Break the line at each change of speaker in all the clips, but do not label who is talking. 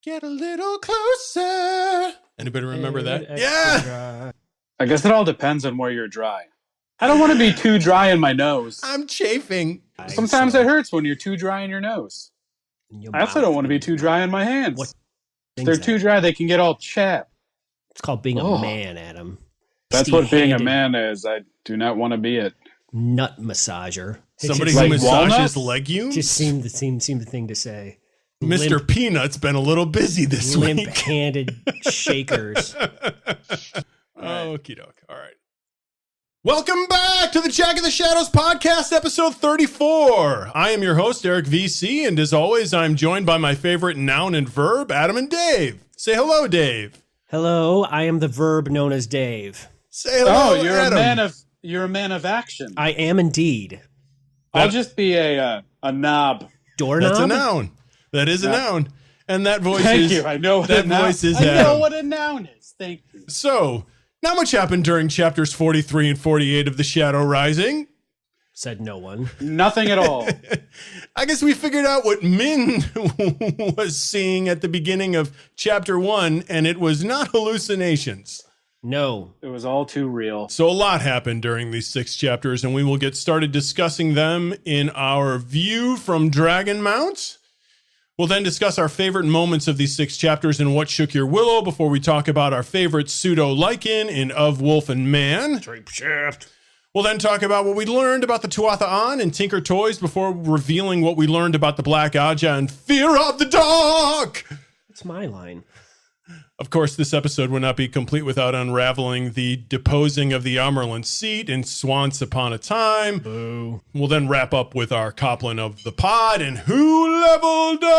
Get a little closer. Anybody remember that? Yeah.
Dry.
I guess it all depends on where you're dry. I don't want to be too dry in my nose.
I'm chafing.
Sometimes it hurts when you're too dry in your nose. I also don't want to be too dry in my hands.
What
If they're too dry, they can get all chapped.
It's called being a man, Adam.
That's what being a man is. I do not want to be it.
Nut massager.
Somebody
just
who
like
massages
walnuts?
legumes?
Just seemed the thing to say.
Mr. Peanut's been a little busy this week.
Limp-handed shakers.
Okie doke. All right. Welcome back to the Jack of the Shadows podcast, episode 34. I am your host, Eric VC, and as always, I'm joined by my favorite noun and verb, Adam and Dave. Say hello, Dave.
Hello, I am the verb known as Dave.
Say hello,
you're
Adam.
You're a man of action.
I am indeed.
I'll just be a knob.
Doorknob?
That's a noun. That is a noun. And that voice
Thank
is...
you. I know what
that
a noun
voice is
I know
Adam.
what a noun is. Thank you.
So, not much happened during chapters 43 and 48 of The Shadow Rising.
Said no one.
Nothing at all.
I guess we figured out what Min was seeing at the beginning of chapter 1, and it was not hallucinations.
No.
It was all too real.
So a lot happened during these 6 chapters, and we will get started discussing them in our view from Dragonmount. We'll then discuss our favorite moments of these 6 chapters in What Shook Your Willow before we talk about our favorite pseudo-Lycan in Of Wolf and Man.
Drape shaft.
We'll then talk about what we learned about the Tuatha-An and Tinker Toys before revealing what we learned about the Black Aja and Fear of the Dark.
That's my line.
Of course, this episode would not be complete without unraveling the deposing of the Amerlin seat in Siuance Upon a Time.
Boo.
We'll then wrap up with our Coplin of the pod and Who Leveled Up?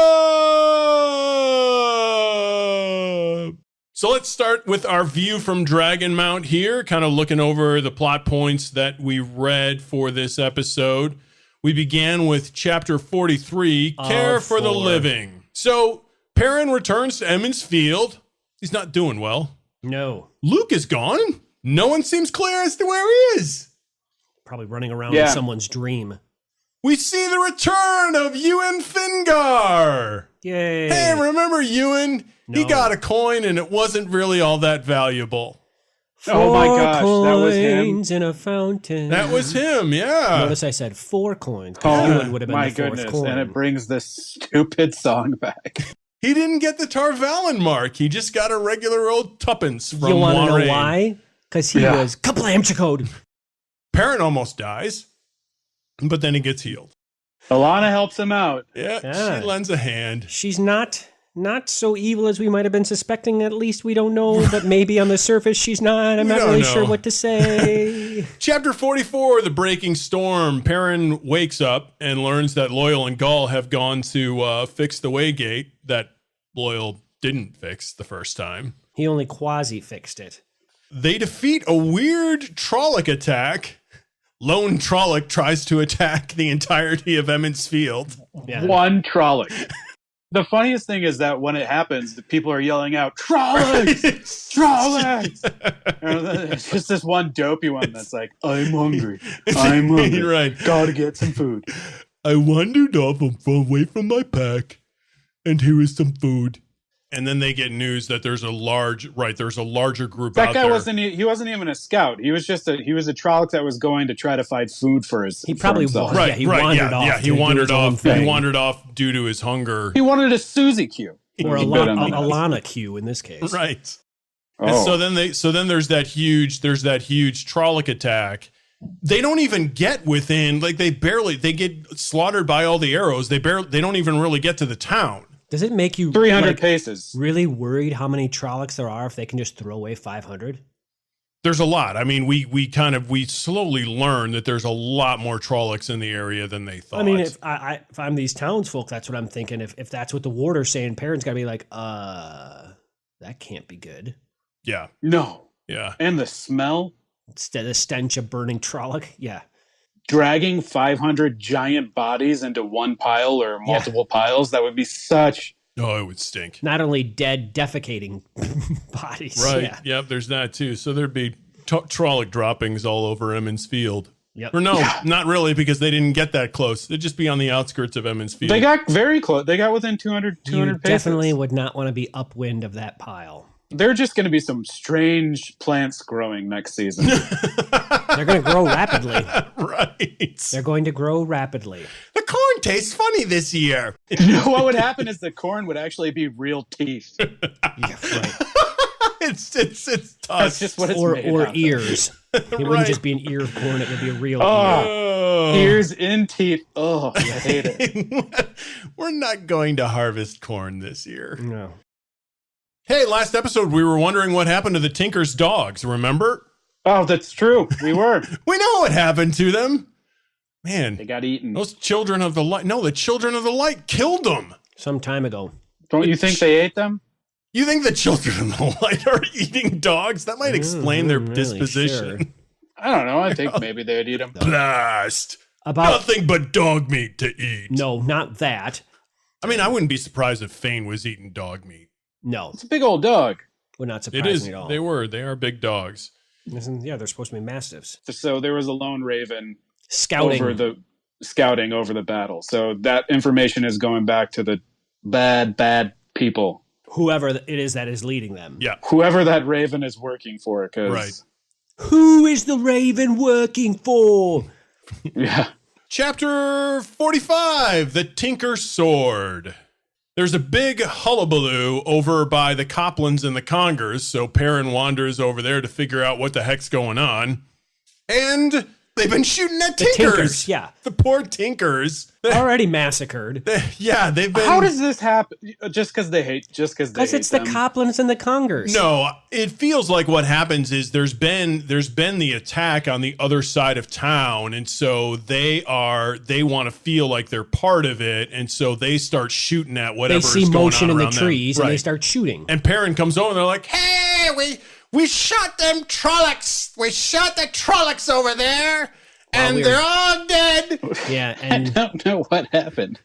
So let's start with our view from Dragonmount here, kind of looking over the plot points that we read for this episode. We began with chapter 43, Care for the Living. So Perrin returns to Emond's field. He's not doing well.
No.
Luke is gone. No one seems clear as to where he is.
Probably running around in someone's dream.
We see the return of Ewan Fingar.
Yay.
Hey, remember Ewan?
No.
He got a coin and it wasn't really all that valuable.
Oh my gosh, that was him.
Coins in a fountain.
That was him, yeah.
Notice I said 4 coins. Ewan would have been
my
the 4th
goodness.
coin.
And it brings this stupid song back.
He didn't get the Tarvalin mark. He just got a regular old tuppence from
You want to
Moiraine.
know why? Because he was kablam-chakode.
Perrin almost dies, but then he gets healed.
Alana helps him out.
Yeah,
Yeah.
she lends a hand.
She's not so evil as we might have been suspecting. At least we don't know, but maybe on the surface she's not. I'm
We
not
don't
really
know.
sure what to say.
Chapter 44, The Breaking Storm. Perrin wakes up and learns that Loyal and Gaul have gone to fix the Waygate that Loyal didn't fix the first time.
He only quasi-fixed it.
They defeat a weird Trolloc attack. Lone Trolloc tries to attack the entirety of Emond's field.
Yeah.
One Trolloc. The funniest thing is that when it happens, the people are yelling out, Trollocs! Trollocs! And it's just this one dopey one that's like, I'm hungry. I'm hungry.
Right.
Gotta get some food.
I wandered off away from my pack, and here is some food. And then they get news that there's a larger group
That
out
guy
there.
wasn't even a scout. He was a Trolloc that was going to try to find food for his
He probably
for himself.
was. Yeah, he wandered off.
Yeah,
to
he
do
wandered
his own
off.
thing.
He wandered off due to his hunger.
He wanted a Susie Q.
Or
He
a
bit on the nuts.
Alana Q in this case.
Right.
Oh.
And so then there's that huge Trolloc attack. They don't even get within, like they get slaughtered by all the arrows. They don't even really get to the town.
Does it make you
300 paces.
really worried how many Trollocs there are if they can just throw away 500?
There's a lot. I mean, we slowly learn that there's a lot more Trollocs in the area than they thought.
I mean, if I'm these townsfolk, that's what I'm thinking. If that's what the warder's saying, parents got to be like, that can't be good.
Yeah.
No.
Yeah.
And the smell.
Instead of the stench of burning Trolloc. Yeah.
Dragging 500 giant bodies into one pile or multiple piles, that would be such...
Oh, it would stink.
Not only dead, defecating bodies.
Right.
Yeah.
Yep, there's that too. So there'd be Trolloc droppings all over Emond's field.
Yep.
Or no, not really, because they didn't get that close. They'd just be on the outskirts of Emond's field.
They got very close. They got within 200
You
paces.
definitely would not want to be upwind of that pile.
There are just going to be some strange plants growing next season.
They're going to grow rapidly.
Right.
They're going to grow rapidly.
The corn tastes funny this year.
You know what would happen is the corn would actually be real teeth.
Yeah, right.
It's tough.
That's just what it's made
Or
out of.
ears. It
Right.
wouldn't just be an ear of corn. It would be a real ear.
Oh.
Ears in teeth. Oh, I hate it.
We're not going to harvest corn this year.
No.
Hey, last episode we were wondering what happened to the Tinker's dogs, remember?
Oh, that's true. We were.
We know what happened to them. Man,
They got eaten.
those children of the light. No, the children of the light killed them.
Some time ago.
Don't you think they ate them?
You think the children of the light are eating dogs? That might explain their
really
disposition.
sure.
I don't know. I think maybe they'd eat them.
Blast.
About
Nothing but dog meat to eat.
no, not that.
I mean, I wouldn't be surprised if Fane was eating dog meat.
No,
It's a big old dog.
would not
It
surprise
is.
me at all.
They are big dogs.
Yeah, they're supposed to be mastiffs.
So there was a lone raven
Scouting.
scouting over the battle. So that information is going back to the bad people.
Whoever it is that is leading them.
Yeah.
Whoever that raven is working for. Cause,
Right.
Who is the raven working for?
Yeah.
Chapter 45, The Tinker's Sword. There's a big hullabaloo over by the Coplins and the Congers, so Perrin wanders over there to figure out what the heck's going on. And they've been shooting at Tinkers.
Tinkers, yeah.
The poor Tinkers.
Already massacred.
Yeah, they've been...
How does this happen? Just because they hate
Because it's the
them.
Coplins and the Congers.
No, it feels like what happens is there's been the attack on the other side of town, and so they want to feel like they're part of it, and so they start shooting at
They
whatever
see
is going
motion
on
in the
around them.
trees and they
Right.
start shooting.
And Perrin comes over and they're like, "Hey, we shot them Trollocs. We shot the Trollocs over there, and
we're-
they're all dead."
Yeah,
I
and
don't know what happened.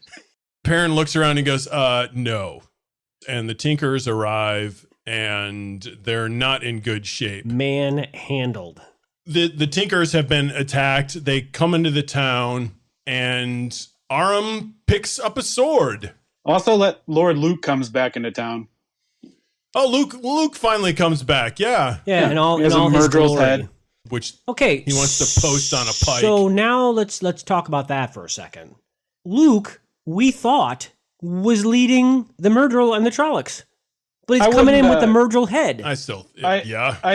Perrin looks around and goes, no. And the Tinkers arrive, and they're not in good shape.
manhandled.
The Tinkers have been attacked. They come into the town, and Aram picks up a sword.
Also, let Lord Luke comes back into town.
Oh, Luke finally comes back. Yeah.
Yeah, and all
He
in
has a
all his
Murdrill's
glory.
head.
Which
Okay,
he wants to post on a pike.
So now let's talk about that for a second. Luke, we thought, was leading the Murdrill and the Trollocs, but
I
he's coming in
wouldn't,
with the Murdrill head.
I still,
I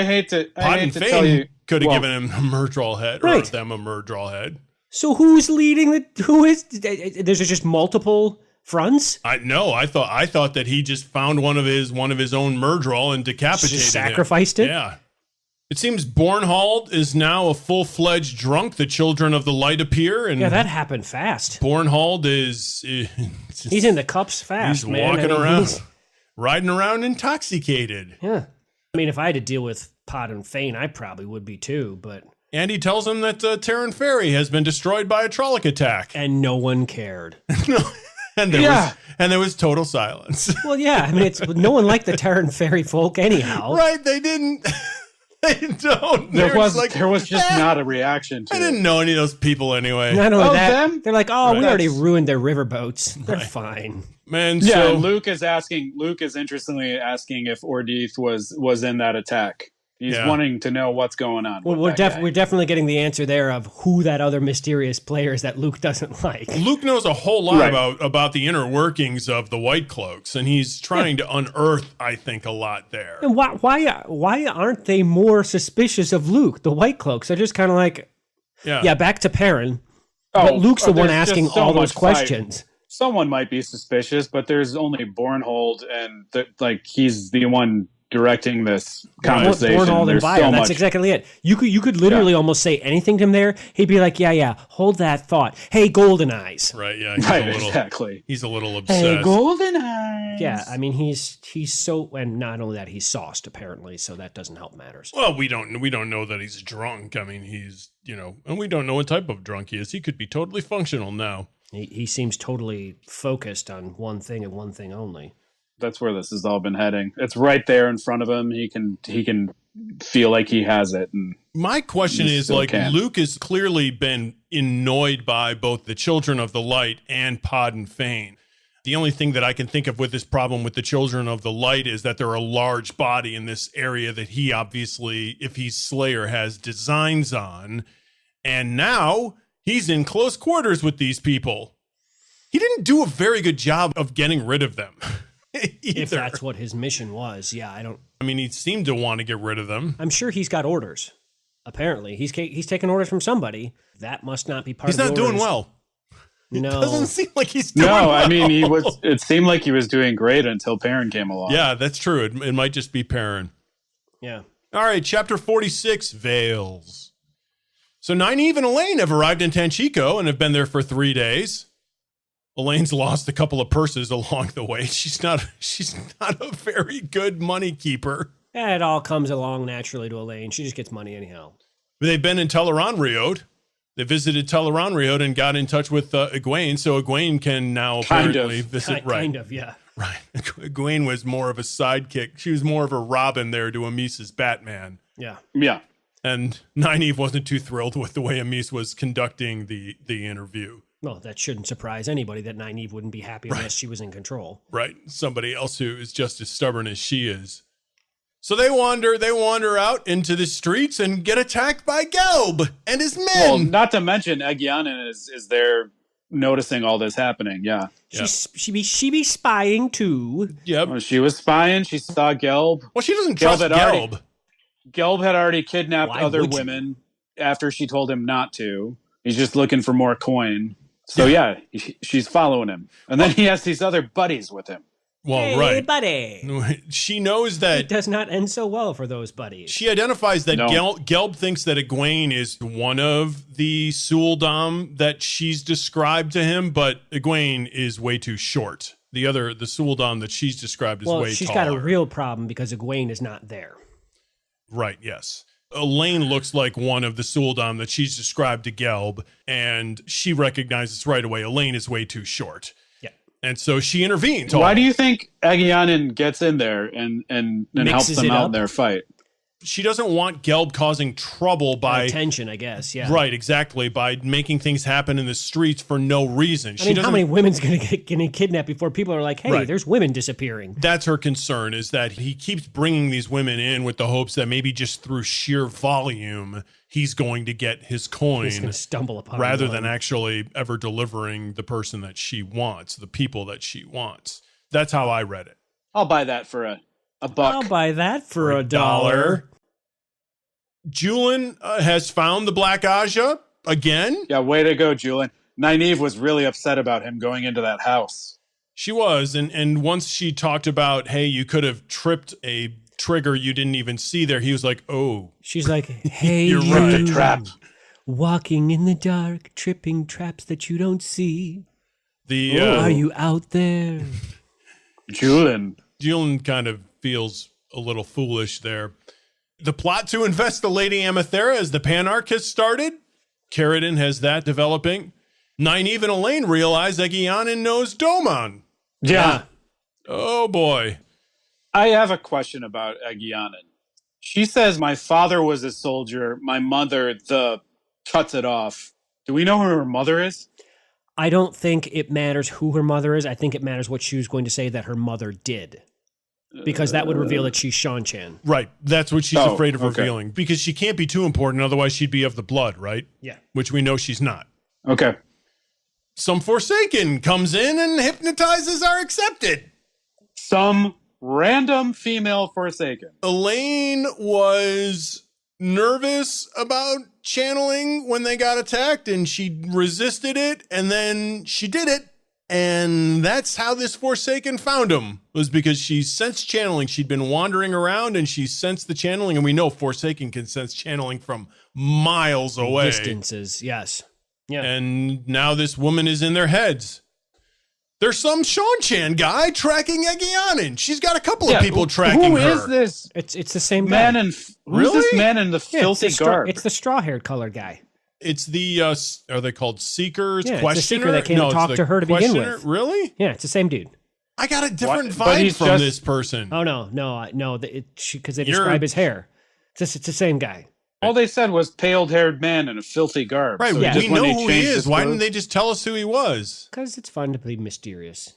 hate to
Pod and
tell you.
Fane could have
well,
given him a Murdrall head, or
Right.
them a Murdrall head.
So who's leading the? Who is? There's just multiple fronts.
I thought that he just found one of his own Murdrall and decapitated
Just
him.
sacrificed it.
Yeah. It seems Bornhald is now a full-fledged drunk. The children of the light appear, and
Yeah, that happened fast.
Bornhald is
He's in the cups fast,
he's
man.
walking
I mean,
around,
he's-
riding around intoxicated.
Yeah. I mean, if I had to deal with Pod and Fane, I probably would be too, but
And he tells him that Terran Ferry has been destroyed by a Trolloc attack.
and no one cared.
and there was total silence.
Well, yeah, I mean, it's no one liked the Terran Fairy folk anyhow.
Right? They didn't. They don't.
There
They're
was
just
just not a reaction to
I
it.
didn't know any of those people anyway.
Not only
Oh,
that,
them?
they're like, oh, we
Right.
already ruined their riverboats. They're fine.
Man,
Yeah,
so
and Luke is interestingly asking if Ordeith was in that attack. He's
Yeah.
wanting to know what's going on.
Well,
with that guy.
we're definitely getting the answer there of who that other mysterious player is that Luke doesn't like.
Luke knows a whole lot
Right.
about the inner workings of the White Cloaks, and he's trying to unearth, I think, a lot there.
And why aren't they more suspicious of Luke? The White Cloaks are just kind of like, yeah, back to Perrin. But Luke's the one
there's
asking
just so
all those
much fight.
questions.
Someone might be suspicious, but there's only Bornhold, and he's the one directing this conversation.
Bornhold and
There's
Vire,
so
that's
much.
exactly it. You could literally almost say anything to him there. He'd be like, yeah, hold that thought. Hey, Golden Eyes.
Right? Yeah.
Right, exactly.
He's a little obsessed.
Hey, Golden Eyes.
Yeah, I mean he's so, and not only that, he's sauced apparently, so that doesn't help matters.
Well, we don't know that he's drunk. I mean, he's and we don't know what type of drunk he is. He could be totally functional now.
He seems totally focused on one thing and one thing only.
That's where this has all been heading. It's right there in front of him. He can feel like he has it. And
my question is, like, Luke has clearly been annoyed by both the Children of the Light and Pod and Fane. The only thing that I can think of with this problem with the Children of the Light is that they're a large body in this area that he obviously, if he's Slayer, has designs on. And now he's in close quarters with these people. He didn't do a very good job of getting rid of them.
If that's what his mission was. Yeah,
I mean, he seemed to want to get rid of them.
I'm sure he's got orders. Apparently. He's taking orders from somebody. That must not be part of the orders.
He's not doing well.
No.
It doesn't seem like he's doing well.
No, I mean, it seemed like he was doing great until Perrin came along.
Yeah, that's true. It might just be Perrin.
Yeah.
All right, chapter 46, Veils. So Nynaeve and Elaine have arrived in Tanchico and have been there for 3 days. Elaine's lost a couple of purses along the way. She's not a very good money keeper.
Yeah, it all comes along naturally to Elaine. She just gets money anyhow.
They've been in Teleron-Riod. They visited Teleron-Riod and got in touch with Egwene, so Egwene can now apparently visit.
Kind of, yeah.
Right. Egwene was more of a sidekick. She was more of a Robin there to Amice's Batman.
Yeah.
Yeah.
And Nynaeve wasn't too thrilled with the way Amice was conducting the interview.
Well, that shouldn't surprise anybody that Nynaeve wouldn't be happy unless she was in control.
Right. Somebody else who is just as stubborn as she is. So they wander out into the streets and get attacked by Gelb and his men.
Well, not to mention Egyanin is there noticing all this happening. Yeah.
She be spying too.
Yep.
Well, she was spying. She saw Gelb.
Well, she doesn't trust Gelb.
Gelb had already kidnapped other women after she told him not to. He's just looking for more coin. So yeah, she's following him. And then he has these other buddies with him.
Well,
hey,
right.
buddy.
She knows that
it does not end so well for those buddies.
She identifies that Gelb thinks that Egwene is one of the Suldam that she's described to him, but Egwene is way too short. The Suldam that she's described is way taller.
Well, she's got a real problem because Egwene is not there.
Right, yes. Elaine looks like one of the Suldam that she's described to Gelb, and she recognizes right away Elaine is way too short. Yeah. And so she intervenes.
Why do you think Egyanin gets in there and helps them out in their fight?
She doesn't want Gelb causing trouble by
attention, I guess. Yeah.
Right, exactly. By making things happen in the streets for no reason.
I mean, how many women's going to get kidnapped before people are like, hey, there's women disappearing?
That's her concern, is that he keeps bringing these women in with the hopes that maybe just through sheer volume, he's going to get his coin.
He's going to stumble upon
rather than actually ever delivering the person that she wants, the people that she wants. That's how I read it.
I'll buy that for a buck.
I'll buy that for $1.
Julian has found the Black Aja again.
Yeah, way to go, Julian. Nynaeve was really upset about him going into that house.
She was, and once she talked about, hey, you could have tripped a trigger you didn't even see there, he was like, oh.
She's like, hey,
you're right.
Trap.
Walking in the dark, tripping traps that you don't see.
Are
you out there?
Julian
kind of feels a little foolish there. The plot to invest the Lady Amathera as the Panarch has started. Carradine has that developing. Nynaeve and Elaine realize Egyanin knows Domon.
Yeah.
Oh, boy.
I have a question about Egyanin. She says, my father was a soldier. My mother, cuts it off. Do we know who her mother is?
I don't think it matters who her mother is. I think it matters what she was going to say that her mother did. Because that would reveal that she's Seanchan.
Right. That's what she's afraid of revealing. Because she can't be too important, otherwise she'd be of the blood, right?
Yeah.
Which we know she's not.
Okay.
Some Forsaken comes in and hypnotizes our Accepted.
Some random female Forsaken.
Elaine was nervous about channeling when they got attacked, and she resisted it, and then she did it. And that's how this Forsaken found him, was because she sensed channeling. She'd been wandering around and she sensed the channeling. And we know Forsaken can sense channeling from miles away.
Distances, yes. Yeah.
And now this woman is in their heads. There's some Seanchan guy tracking Egyanin. She's got a couple of people tracking her.
Who is this?
It's the same
man.
guy.
Who's this man in the filthy garb?
It's the straw-haired colored guy.
It's the, are they called Seekers?
Yeah,
Questioner?
it's the Seeker that came to talk to her to begin with.
Really?
Yeah, it's the same dude.
I got a different
What? But
vibe
he's
from
just-
this person.
Oh no! Because they
You're-
describe his hair. It's the same guy.
All they said was pale-haired man in a filthy garb.
Right,
So
Yeah.
we
just when
know
he
who he
changed
is.
his
Why
clothes-
didn't they just tell us who he was?
Because it's fun to be mysterious.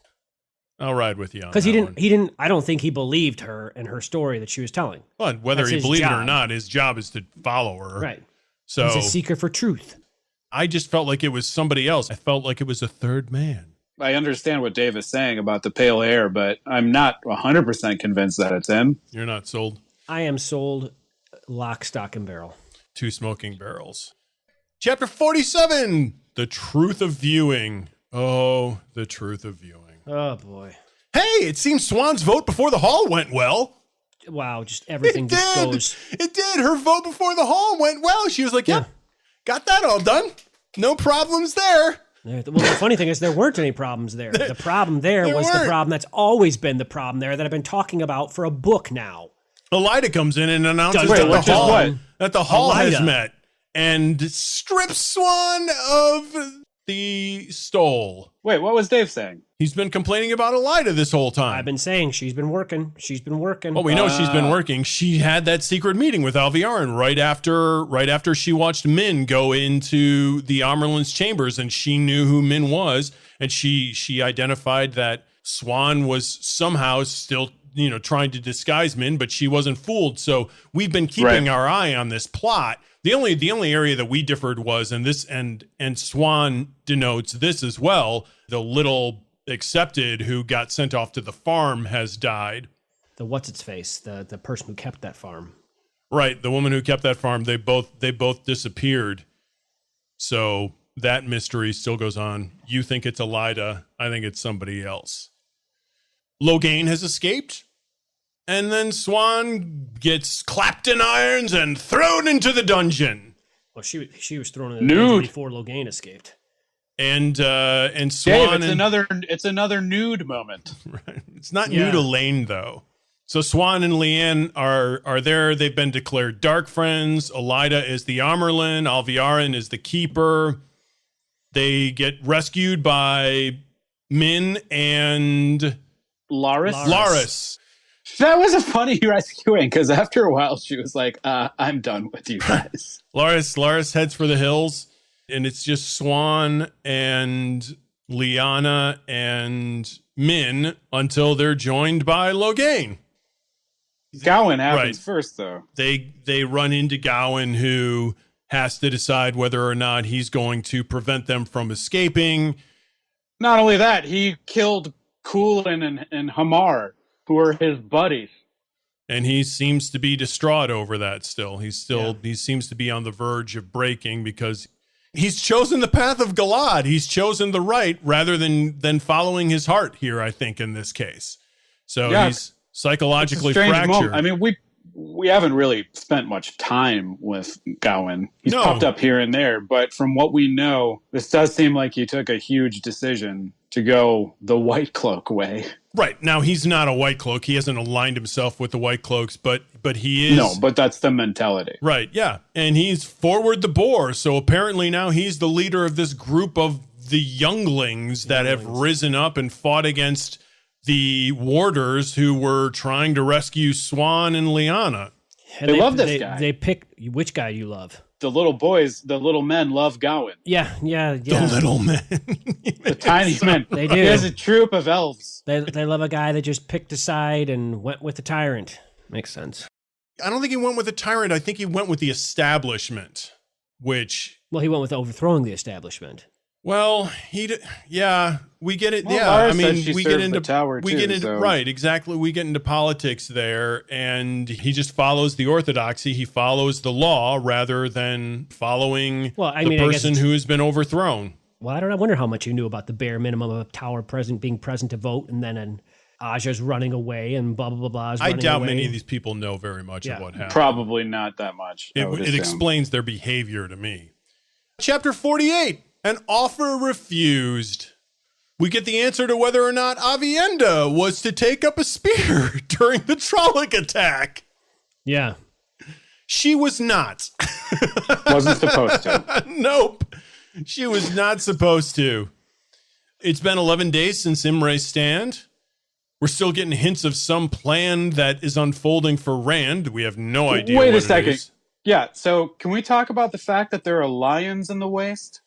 I'll ride with you on
Because he
that
didn't.
one.
He didn't. I don't think he believed her and her story that she was telling.
But whether
That's
he
his
believed it or
job.
not, his job is to follow her.
Right.
So
He's a seeker for truth.
I just felt like it was somebody else. I felt like it was a third man.
I understand what Dave is saying about the pale hair, but I'm not 100% convinced that it's him.
You're not sold.
I am sold lock, stock, and barrel.
2 smoking barrels. Chapter 47, The Truth of Viewing. Oh, the truth of viewing.
Oh boy!
Hey, it seems Swan's vote before the hall went well.
Wow! Just everything
It
just
did.
goes.
It did. Her vote before the hall went well. She was like, yep, got that all done. No problems there.
Well, the funny thing is, there weren't any problems there. The problem there
There
was
weren't.
the problem that's always been the problem there that I've been talking about for a book now.
Elida comes in and announces
Wait,
that,
which is what?
the hall has
Elida.
met and strips Swan of the stole.
Wait, what was Dave saying?
He's been complaining about Elida this whole time.
I've been saying she's been working. She's been working.
Well, we know she's been working. She had that secret meeting with Alviarin right after she watched Min go into the Amerlin's chambers, and she knew who Min was, and she identified that Swan was somehow still, trying to disguise Min, but she wasn't fooled. So we've been keeping our eye on this plot. The only area that we differed was, and Swan denotes this as well, the little accepted who got sent off to the farm has died.
The what's its face, the person who kept that farm.
Right, the woman who kept that farm, they both disappeared. So that mystery still goes on. You think it's Elida, I think it's somebody else. Logain has escaped, and then Swan gets clapped in irons and thrown into the dungeon.
Well, she was thrown in the
Nude.
dungeon before Logain escaped.
And
Dave,
Swan
it's another nude moment.
Right. It's not
Yeah.
new to Lane, though. So Swan and Leanne are there. They've been declared dark friends. Elida is the Amerlin. Alviarin is the keeper. They get rescued by Min and
Laris?
Laris.
That was a funny rescuing, because after a while she was like, I'm done with you guys.
Laris heads for the hills, and it's just Swan and Liana and Min until they're joined by Logain.
Gowan happens
Right.
first, though.
They run into Gowan, who has to decide whether or not he's going to prevent them from escaping.
Not only that, he killed Coplin and Hamar, who are his buddies.
And he seems to be distraught over that still. He seems to be on the verge of breaking because he's chosen the path of Galad. He's chosen the right rather than following his heart here, I think, in this case. So
Yeah.
he's psychologically
It's a strange
fractured.
moment. I mean, we haven't really spent much time with Gowan. He's
No.
popped up here and there, but from what we know, this does seem like he took a huge decision to go the White Cloak way.
Right. Now, he's not a White Cloak. He hasn't aligned himself with the White Cloaks, but he is.
No, but that's the mentality.
Right, yeah. And he's forward the boar. So apparently now he's the leader of this group of the younglings that have risen up and fought against the warders who were trying to rescue Swan and Liana.
And
They love this guy.
They pick which guy you love.
The little boys, the little men love Gowan.
Yeah.
The little men.
The tiny men.
They do.
He has a troop of elves.
They love a guy that just picked a side and went with the tyrant. Makes sense.
I don't think he went with the tyrant. I think he went with the establishment, which,
Well, he went with overthrowing the establishment.
well, we get it.
Well,
yeah,
Laura
I mean,
said she
we get
served
into
the tower
we
too,
get into
so-
right, exactly. We get into politics there, and he just follows the orthodoxy. He follows the law rather than following
Well, I
the
mean, I guess
person
it's-
who has been overthrown.
Well, I wonder how much you knew about the bare minimum of a tower being present to vote, and then Aja's running away, and blah blah blah blah.
I doubt many of these people know very much
Yeah.
of what happened.
Probably not that much. I would
It
assume.
explains their behavior to me. Chapter 48, an offer refused. We get the answer to whether or not Avienda was to take up a spear during the Trolloc attack.
Yeah.
She was not.
Wasn't supposed to.
Nope. She was not supposed to. It's been 11 days since Imre's stand. We're still getting hints of some plan that is unfolding for Rand. We have no idea.
Wait
what
a second.
It is.
Yeah, so can we talk about the fact that there are lions in the waste?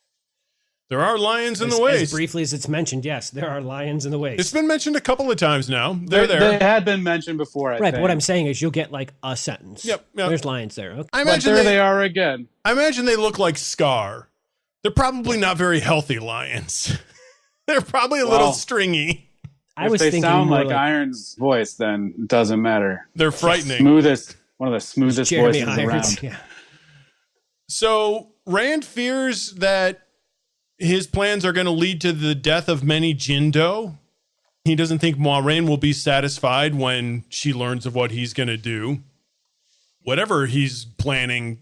There are lions in the waste.
As briefly as it's mentioned, yes, there are lions in the waste.
It's been mentioned a couple of times now. They're there.
They had been mentioned before, I think.
But what I'm saying is you'll get like a sentence.
Yep.
There's lions there. Okay.
I imagine
they are again.
I imagine they look like Scar. They're probably not very healthy lions. They're probably a little stringy.
If they sound like Iron's voice, then it doesn't matter.
They're frightening.
One of the smoothest voices around.
Yeah.
So Rand fears that his plans are going to lead to the death of many Jindo. He doesn't think Moiraine will be satisfied when she learns of what he's going to do. Whatever he's planning,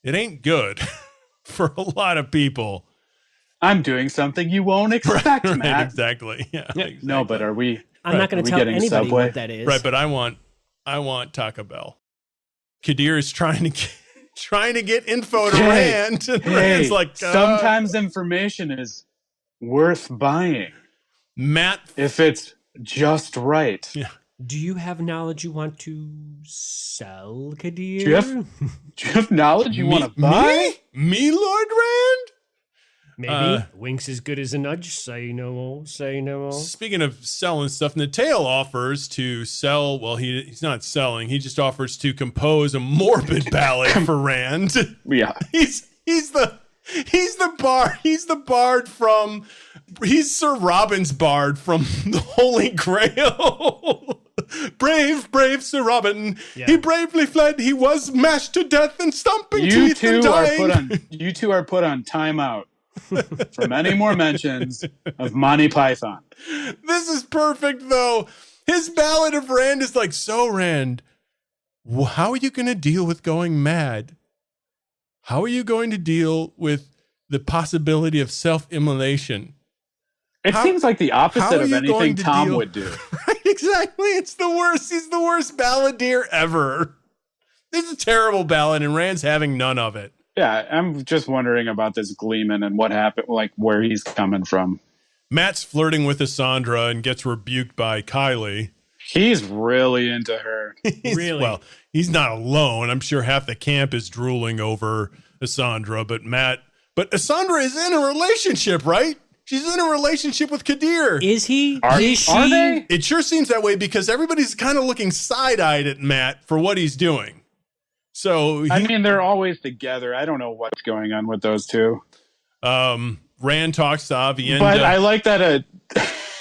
it ain't good for a lot of people.
I'm doing something you won't expect,
right,
Matt.
Exactly. Yeah. Exactly.
No, but are we?
I'm not going to tell anybody
Subway?
what that is.
Right, but I want Taco Bell. Kadir is trying to get info to Rand. And Rand's like,
sometimes information is worth buying.
Matt,
if it's just right.
Yeah.
Do you have knowledge you want to sell, Kadir?
Do you have knowledge you want to buy?
Me, Lord Rand?
Maybe. Wink's as good as a nudge. Say no more. Say no more.
Speaking of selling stuff, Natale offers to sell. Well, he's not selling. He just offers to compose a morbid ballad for Rand.
Yeah,
he's the bard. He's the bard from. He's Sir Robin's bard from the Holy Grail. Brave Sir Robin. Yeah. He bravely fled. He was mashed to death and stomping teeth and dying.
You two are put on timeout. From any more mentions of Monty Python.
This is perfect, though. His ballad of Rand is like, so Rand, how are you going to deal with going mad? How are you going to deal with the possibility of self-immolation?
It seems like the opposite of anything Tom would do.
Right, exactly. It's the worst. He's the worst balladeer ever. This is a terrible ballad, and Rand's having none of it.
Yeah, I'm just wondering about this Gleeman and what happened, like where he's coming from.
Matt's flirting with Asandra and gets rebuked by Kylie.
He's really into her.
Really?
Well, he's not alone. I'm sure half the camp is drooling over Asandra, but Asandra is in a relationship, right? She's in a relationship with Kadir.
Is he?
Are they?
It sure seems that way because everybody's kind of looking side-eyed at Matt for what he's doing. So
I mean, they're always together. I don't know what's going on with those two.
Rand talks to Avienda.
But I like that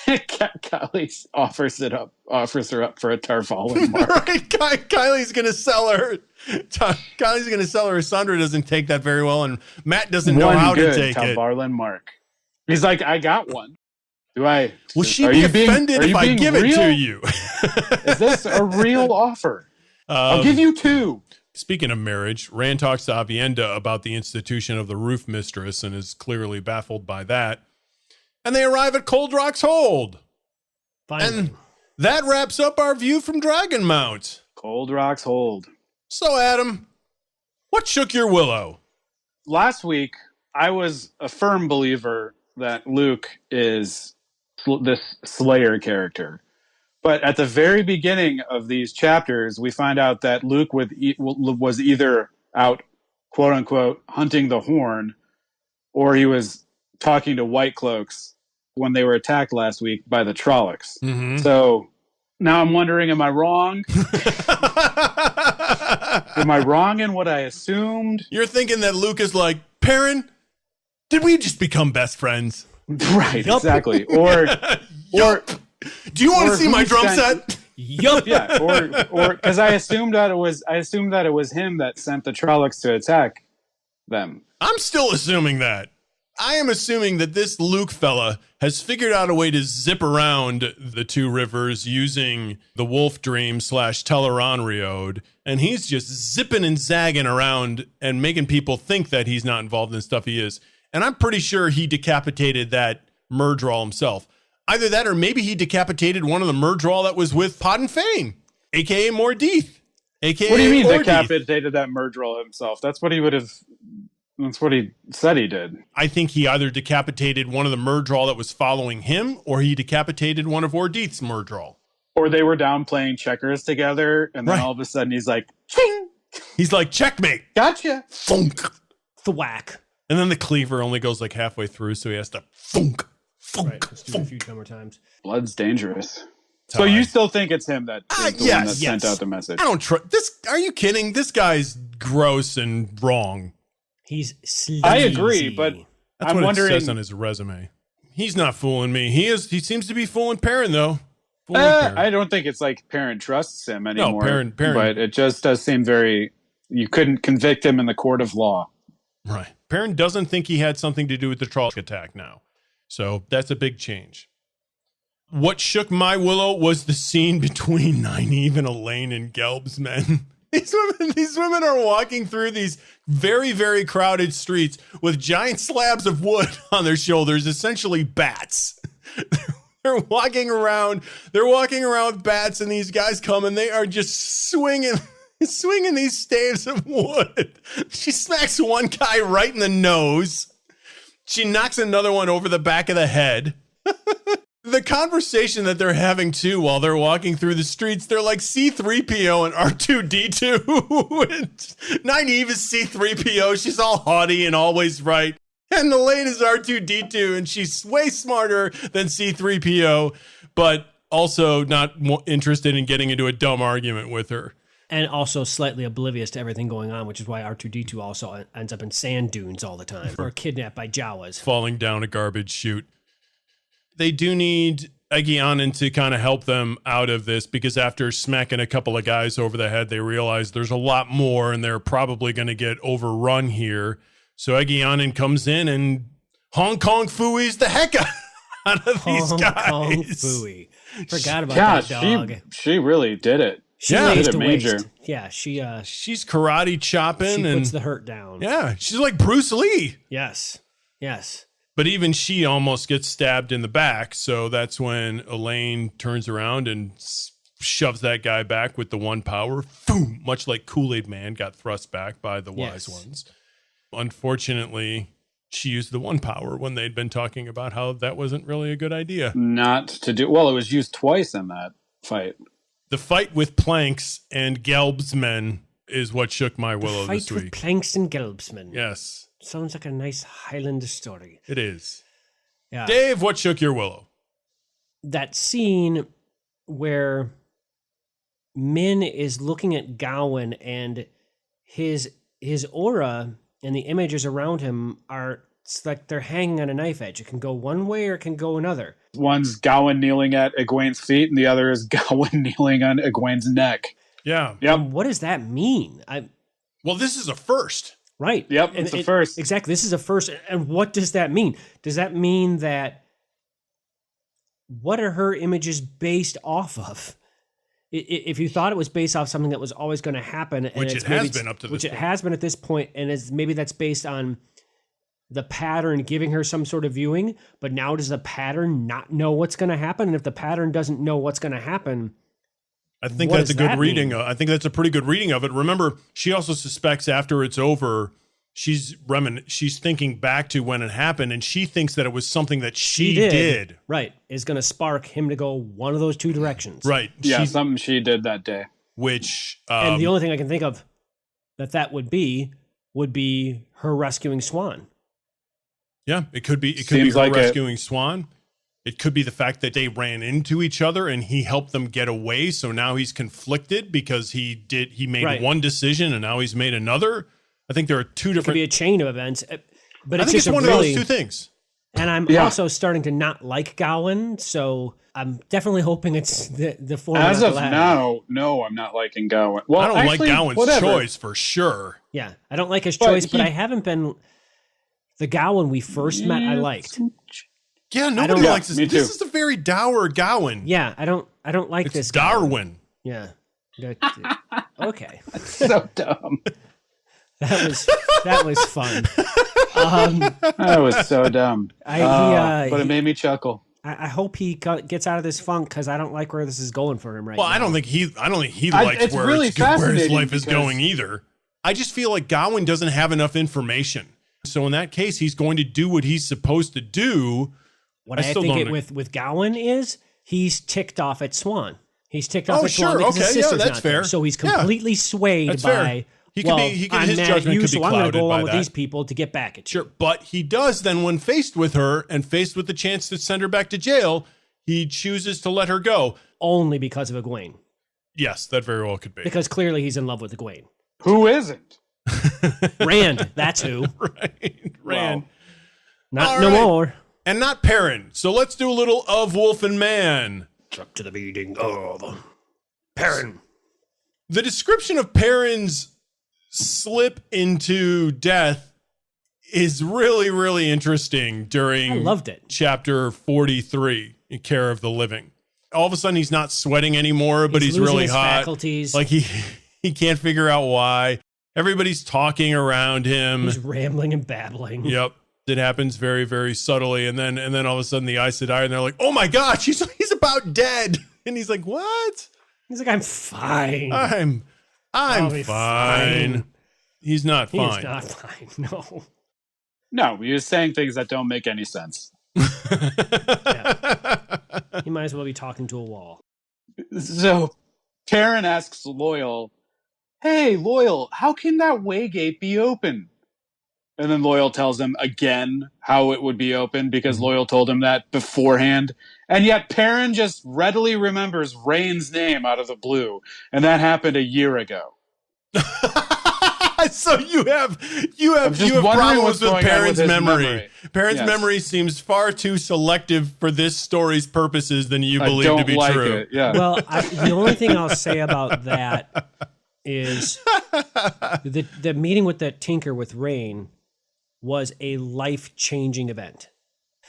Kylie offers her up for a tarpaulin mark.
Right, Kylie's going to sell her. Kylie's going to sell her. Sandra doesn't take that very well, and Matt doesn't know how to take it.
Tarpaulin mark. He's like, I got one. Do I?
Will she be offended if I give it to you?
Is this a real offer? I'll give you two.
Speaking of marriage, Rand talks to Avienda about the institution of the roof mistress and is clearly baffled by that. And they arrive at Cold Rock's Hold.
Finally.
And that wraps up our view from Dragonmount.
Cold Rock's Hold.
So, Adam, what shook your willow?
Last week, I was a firm believer that Luke is this Slayer character. But at the very beginning of these chapters, we find out that Luke was either out, quote unquote, hunting the Horn, or he was talking to White Cloaks when they were attacked last week by the Trollocs. Mm-hmm. So now I'm wondering, am I wrong? Am I wrong in what I assumed?
You're thinking that Luke is like, Perrin, did we just become best friends?
Right, exactly. Or
do you want to see my drum set?
Yup.
Yeah, or because I assumed that it was him that sent the Trollocs to attack them.
I'm still assuming that. I am assuming that this Luke fella has figured out a way to zip around the two rivers using the Wolf Dream / Teleron and he's just zipping and zagging around and making people think that he's not involved in stuff he is. And I'm pretty sure he decapitated that Murdral himself. Either that or maybe he decapitated one of the Murdral that was with Pod and Fane, a.k.a. Mordeith. AKA
what do you mean
Mordeith.
Decapitated that Murdral himself? That's what he said he did.
I think he either decapitated one of the Murdral that was following him or he decapitated one of Ordeith's Murdral.
Or they were down playing checkers together, and then all of a sudden he's like, ching!
He's like, checkmate.
Gotcha.
Funk.
Thwack.
And then the cleaver only goes like halfway through, so he has to funk. Funk.
Right, let's do it a few more times.
Blood's dangerous. So you still think it's him that is the one that sent out the message?
I don't trust this. Are you kidding? This guy's gross and wrong.
He's sleazy.
I agree, but
That's
I'm
what
wondering.
it says on his resume. He's not fooling me. He seems to be fooling Perrin, though. Perrin.
I don't think it's like Perrin trusts him anymore.
Perrin.
But it just does seem very. You couldn't convict him in the court of law.
Right. Perrin doesn't think he had something to do with the Trolloc attack now. So that's a big change. What shook my willow was the scene between Nynaeve and Elaine and Gelb's men. These women are walking through these very, very crowded streets with giant slabs of wood on their shoulders, essentially bats. They're walking around with bats, and these guys come and they are just swinging these staves of wood. She smacks one guy right in the nose. She knocks another one over the back of the head. The conversation that they're having, too, while they're walking through the streets, they're like C-3PO and R2-D2. And Nynaeve is C-3PO. She's all haughty and always right. And Elaine is R2-D2, and she's way smarter than C-3PO, but also not interested in getting into a dumb argument with her.
And also slightly oblivious to everything going on, which is why R2-D2 also ends up in sand dunes all the time, or kidnapped by Jawas.
Falling down a garbage chute. They do need Aegyanan to kind of help them out of this, because after smacking a couple of guys over the head, they realize there's a lot more and they're probably going to get overrun here. So Aegyanan comes in and Hong Kong Phooey's the heck out of these guys.
Hong Kong Phooey. Forgot about that dog.
She really did it.
She lays to waste. Yeah,
she's karate chopping.
She
and
puts the hurt down.
Yeah, she's like Bruce Lee.
Yes.
But even she almost gets stabbed in the back, so that's when Elaine turns around and shoves that guy back with the one power. Boom! Much like Kool-Aid Man got thrust back by the wise ones. Unfortunately, she used the one power when they'd been talking about how that wasn't really a good idea.
Not to do... Well, it was used twice in that fight.
The fight with Planks and Gelb's men is what shook my willow this week.
Fight with Planks and Gelb's men.
Yes.
Sounds like a nice Highlander story.
It is.
Yeah.
Dave, what shook your willow?
That scene where Min is looking at Gawain and his aura and the images around him are, it's like they're hanging on a knife edge. It can go one way or it can go another.
One's Gawain kneeling at Egwene's feet and the other is Gawain kneeling on Egwene's neck.
Yeah.
Yep.
And what does that mean?
Well, this is a first.
Right.
Yep, it's a first.
Exactly. This is a first. And what does that mean? Does that mean that what are her images based off of? If you thought it was based off something that was always going to happen,
which it has been up to this point.
Which it has been at this point, and maybe that's based on the pattern giving her some sort of viewing, but now does the pattern not know what's going to happen? And if the pattern doesn't know what's going to happen,
I think that's a good reading. I think that's a pretty good reading of it. Remember, she also suspects after it's over, she's thinking back to when it happened, and she thinks that it was something that she did.
Right. Is going to spark him to go one of those two directions.
Right.
Yeah, something she did that day.
Which
and the only thing I can think of that would be her rescuing Swan.
Yeah, it could be her like rescuing Swan. It could be the fact that they ran into each other and he helped them get away. So now he's conflicted because he made one decision and now he's made another. I think there are two different.
It could be a chain of events, but
I think it's one of those two things.
And I'm also starting to not like Gawain, so I'm definitely hoping it's the former.
As of now, no, I'm not liking Gawain. Well,
I don't like Gawain's choice for sure.
Yeah, I don't like his choice, but I haven't been. The Gawain we first met, I liked.
Yeah, nobody likes this. This is a very dour Gawain.
Yeah, I don't like this.
Darwin.
Yeah. Okay.
That's so dumb.
That was fun.
That was so dumb. But it made me chuckle.
I hope he gets out of this funk because I don't like where this is going for him right now.
Well, I don't think he likes where his life is going either. I just feel like Gawain doesn't have enough information. So in that case, he's going to do what he's supposed to do.
What I think with Gawain is he's ticked off at Swan. He's ticked off at
sure.
Tuan because his
Okay,
sister's
that's
not there.
fair.
So he's completely swayed
That's
by,
fair.
I'm mad at you, so I'm going to go along with
that.
these people to get back at you.
Sure, but he does then when faced with her and faced with the chance to send her back to jail, he chooses to let her go.
Only because of Egwene.
Yes, that very well could be.
Because clearly he's in love with Egwene.
Who isn't?
Rand, that's who.
Right, Rand.
Wow.
Not
All
no
right.
more.
And not Perrin. So let's do a little of Wolf and Man.
Up to the meeting of Perrin.
The description of Perrin's slip into death is really, really interesting during
I loved it.
chapter 43, in Care of the Living. All of a sudden, he's not sweating anymore, but he's
losing
really
his
hot.
faculties.
Like he can't figure out why. Everybody's talking around him.
He's rambling and babbling.
Yep. It happens very, very subtly. And then all of a sudden the Aes Sedai, and they're like, oh my gosh, he's about dead. And he's like, what?
He's like, I'm fine.
I'm
I'll be
fine. He's not
He
fine.
is not fine. No.
No, he was saying things that don't make any sense.
He might as well be talking to a wall.
So Perrin asks Loyal, hey, Loyal, how can that waygate be open? And then Loyal tells him again how it would be open because Loyal told him that beforehand. And yet Perrin just readily remembers Rain's name out of the blue. And that happened a year ago.
So you have
wondering
problems
what's
with
going on
Perrin's
with his
memory.
memory.
Perrin's
Yes.
memory seems far too selective for this story's purposes than you
I
believe
don't
to be
like
true.
it. Yeah.
Well, the only thing I'll say about that is the meeting with that tinker with Rain was a life-changing event.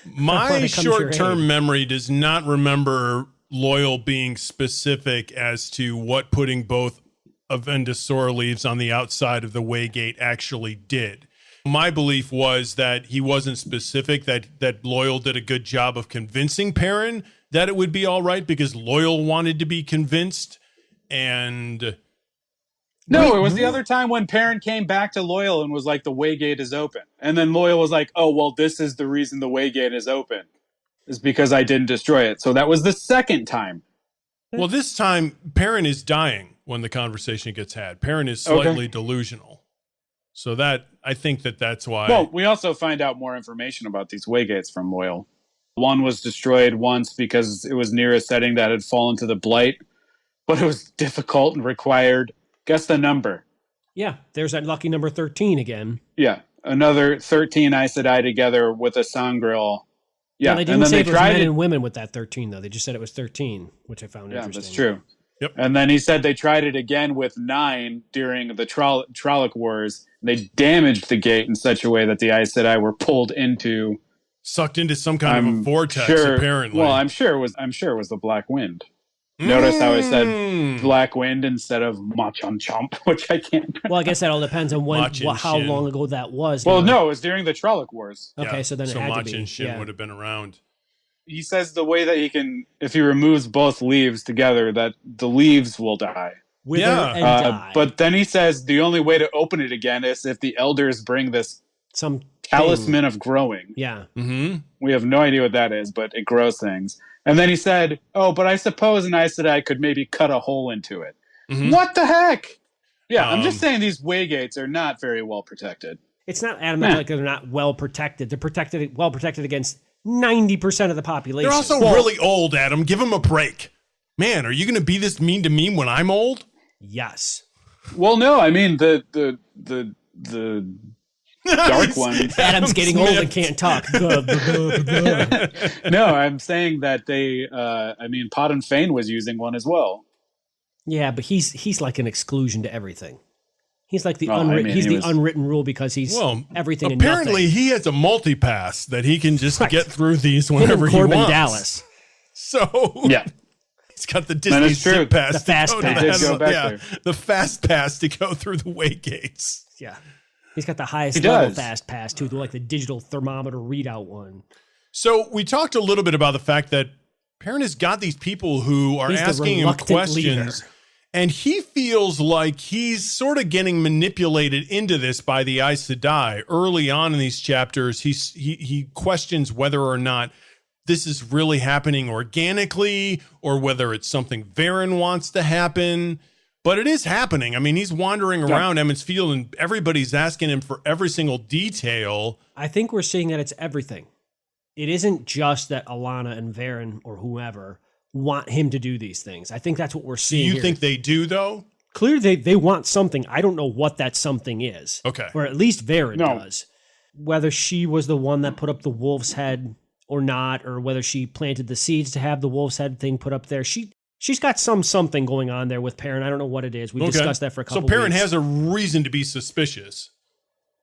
My
When it comes to your
short-term
aid.
memory does not remember Loyal being specific as to what putting both Avendasor leaves on the outside of the Waygate actually did. My belief was that he wasn't specific, that Loyal did a good job of convincing Perrin that it would be all right because Loyal wanted to be convinced. And
No, it was the other time when Perrin came back to Loyal and was like, the waygate is open. And then Loyal was like, oh, well, this is the reason the waygate is open. Is because I didn't destroy it. So that was the second time.
well, this time Perrin is dying when the conversation gets had. Perrin is slightly delusional. So that I think that's why.
Well, we also find out more information about these waygates from Loyal. One was destroyed once because it was near a setting that had fallen to the blight, but it was difficult and required. Guess the number.
Yeah, there's that lucky number 13 again.
Yeah, another 13 Aes Sedai together with a Sangreal. Yeah,
Well, they didn't say it was men and women with that 13, though. They just said it was 13, which I found interesting.
That's true.
Yep.
And then he said they tried it again with 9 during the Trolloc Wars. They damaged the gate in such a way that the Aes Sedai were pulled into,
sucked into some kind of a vortex, apparently.
Well, I'm sure it was the Black Wind. Notice how I said Black Wind instead of Machan Chomp, which I can't.
Well, I guess that all depends on how
Shin.
long ago that was.
Well,
now.
no, it was during the Trolloc Wars.
Okay,
Yeah,
so then it had to be.
and Shin
Yeah.
would have been around.
He says the way that he can, if he removes both leaves together, that the leaves will die.
Wither
Yeah.
and die.
But then he says the only way to open it again is if the elders bring this
Some
talisman of growing.
Yeah.
Mm-hmm.
We have no idea what that is, but it grows things. And then he said, oh, but I suppose an Aes Sedai could maybe cut a hole into it.
Mhm.
What the heck? Yeah, I'm just
Um,
saying these waygates are not very well protected.
It's not adamant like they're not well protected. They're well protected against 90% of the population.
They're also really old, Adam. Give them a break. Man, are you going to be this mean to me when I'm old?
Yes.
Well, no, I mean the dark one.
Adam's getting old and can't talk.
No, I'm saying that they. I mean, Pot and Fane was using one as well.
Yeah, but he's like an exclusion to everything. He's like the
Oh, I
unwritten.
mean,
he's
he
the
was-
unwritten rule because he's everything and
apparently
nothing.
he has a multi-pass that he can just
Right.
get through these
Him
whenever
and
he
Corbin
wants.
Dallas.
So
Yeah.
he's got the
That
Disney
is true.
Zip Pass.
The
to
fast
go to
pass.
the-
He did go back
yeah,
there.
the fast pass to go through the waygates.
Yeah. He's got the highest
He
level
does.
fast pass too, like the digital thermometer readout one.
So we talked a little bit about the fact that Perrin has got these people who are
He's the
asking him
reluctant
questions.
leader.
And he feels like he's sort of getting manipulated into this by the Aes Sedai. Early on in these chapters, he questions whether or not this is really happening organically or whether it's something Varen wants to happen. But it is happening. I mean, he's wandering around Emond's Field and everybody's asking him for every single detail.
I think we're seeing that it's everything. It isn't just that Alana and Varen or whoever want him to do these things. I think that's what we're seeing.
Do you think they do, though?
Clearly, they want something. I don't know what that something is.
Okay.
Or at least Varen does. Whether she was the one that put up the wolf's head or not, or whether she planted the seeds to have the wolf's head thing put up there. She's got something going on there with Perrin. I don't know what it is. We've discussed that for a couple of weeks.
So Perrin has a reason to be suspicious.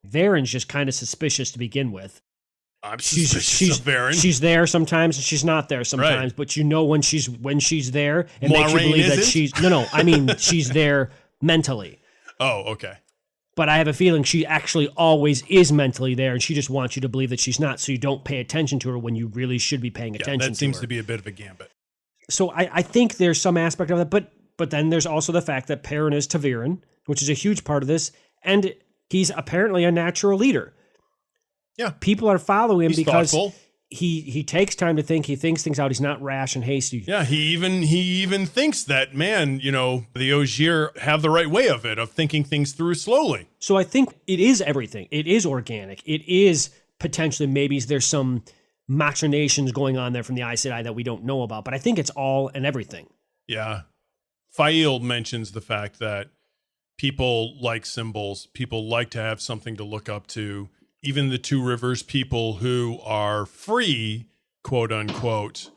Varen's just kind of suspicious to begin with.
I'm suspicious of Varen.
She's there sometimes and she's not there sometimes,
right.
But you know when she's there, it makes you believe that she's I mean she's there mentally.
Oh, okay.
But I have a feeling she actually always is mentally there, and she just wants you to believe that she's not, so you don't pay attention to her when you really should be paying attention to her.
That seems to be a bit of a gambit.
So I think there's some aspect of that, but then there's also the fact that Perrin is ta'veren, which is a huge part of this, and he's apparently a natural leader.
Yeah.
People are following him because
thoughtful.
He takes time to think, he thinks things out, he's not rash and hasty.
Yeah, he even thinks that, man, the Ogier have the right way of thinking things through slowly.
So I think it is everything. It is organic. It is potentially, maybe there's some machinations going on there from the Aes Sedai that we don't know about, but I think it's all and everything.
Yeah. Fael mentions the fact that people like symbols. People like to have something to look up to. Even the Two Rivers people who are free, quote unquote,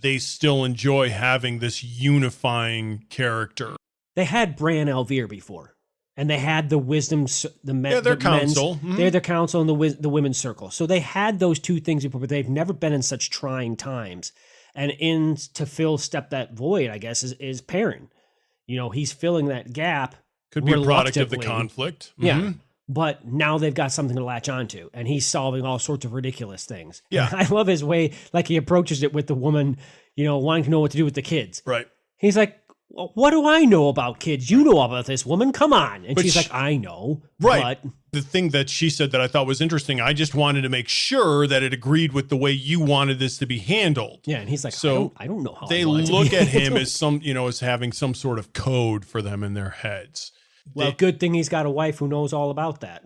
they still enjoy having this unifying character.
They had Bran Alvear before, and they had the wisdom,
their council. Mm-hmm.
They're their council and the women's circle. So they had those two things before, but they've never been in such trying times. And to step that void, I guess, is Perrin. He's filling that gap.
Could be a product of the conflict. Mm-hmm.
Yeah. But now they've got something to latch onto, and he's solving all sorts of ridiculous things.
Yeah.
I love his way, like he approaches it with the woman, wanting to know what to do with the kids.
Right.
He's like, well, what do I know about kids? You know about this woman. Come on. And she's like, I know.
Right.
But
the thing that she said that I thought was interesting, I just wanted to make sure that it agreed with the way you wanted this to be handled.
Yeah. And he's like,
so
I don't know how
they look at him as as having some sort of code for them in their heads.
Well, good thing he's got a wife who knows all about that.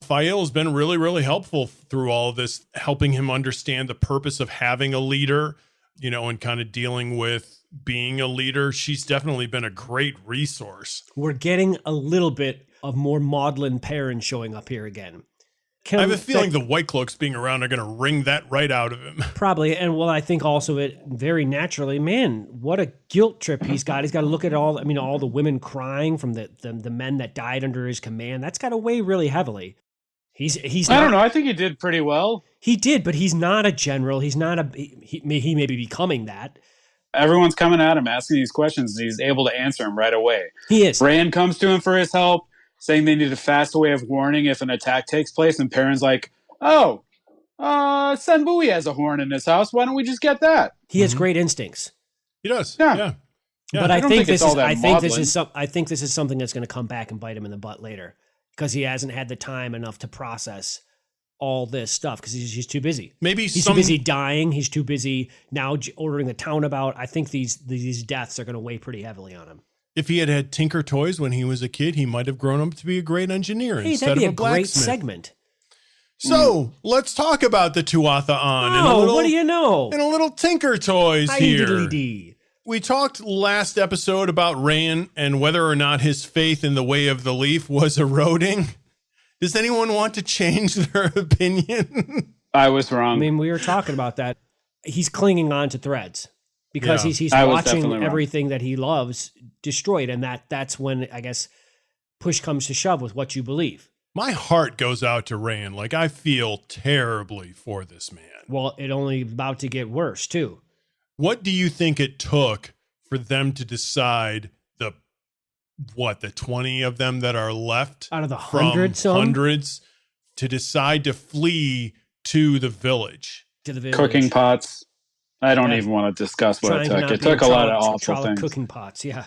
Fael has been really, really helpful through all of this, helping him understand the purpose of having a leader, and kind of dealing with being a leader. She's definitely been a great resource.
We're getting a little bit of more maudlin Perrin showing up here again.
I have a feeling the White Cloaks being around are going to wring that right out of him.
Probably. And I think also it very naturally, man, what a guilt trip he's got. He's got to look at all the women crying from the men that died under his command. That's got to weigh really heavily. He's
I don't know. I think he did pretty well.
He did, but he's not a general. He's not he may be becoming that.
Everyone's coming at him, asking these questions, and he's able to answer them right away.
He is.
Bran comes to him for his help, saying they need a fast way of warning if an attack takes place, and Perrin's like, Sen Bui has a horn in his house. Why don't we just get that?
He has great instincts.
He does.
Yeah.
But I think this is something that's going to come back and bite him in the butt later, because he hasn't had the time enough to process all this stuff because he's too busy.
Maybe
he's too busy dying. He's too busy now ordering the town about. I think these deaths are going to weigh pretty heavily on him.
If he had Tinker Toys when he was a kid, he might have grown up to be a great engineer instead of a blacksmith.
That'd be a great segment.
So let's talk about the Tuatha On.
What do you know?
And a little Tinker Toys here.
Diddly-dee.
We talked last episode about Rhaen and whether or not his faith in the Way of the Leaf was eroding. Does anyone want to change their opinion?
I was wrong.
I mean, we were talking about that. He's clinging on to threads because he's watching everything that he loves destroyed. And that's when, I guess, push comes to shove with what you believe.
My heart goes out to Rhaen. Like, I feel terribly for this man.
Well, it only about to get worse, too.
What do you think it took for them to decide the 20 of them that are left
out of the hundreds
to decide to flee to the village?
Cooking pots. I don't even want to discuss what it took. It took a lot of awful things.
Cooking pots, yeah.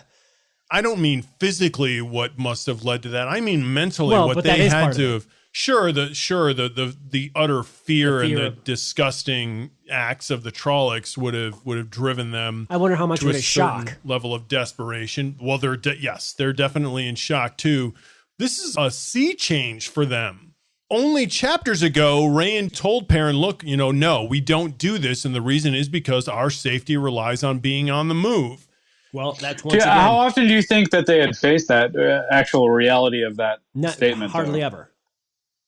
I don't mean physically what must have led to that. I mean mentally what they had to have the utter fear and the
of-
disgusting acts of the Trollocs would have driven them.
I wonder how much
to
would
a
it
certain
shock.
level of desperation. Well, they're definitely in shock too. This is a sea change for them. Only chapters ago, Rain told Perrin, look, no, we don't do this. And the reason is because our safety relies on being on the move.
Well, that's once again.
How often do you think that they had faced that actual reality of that statement?
Hardly ever.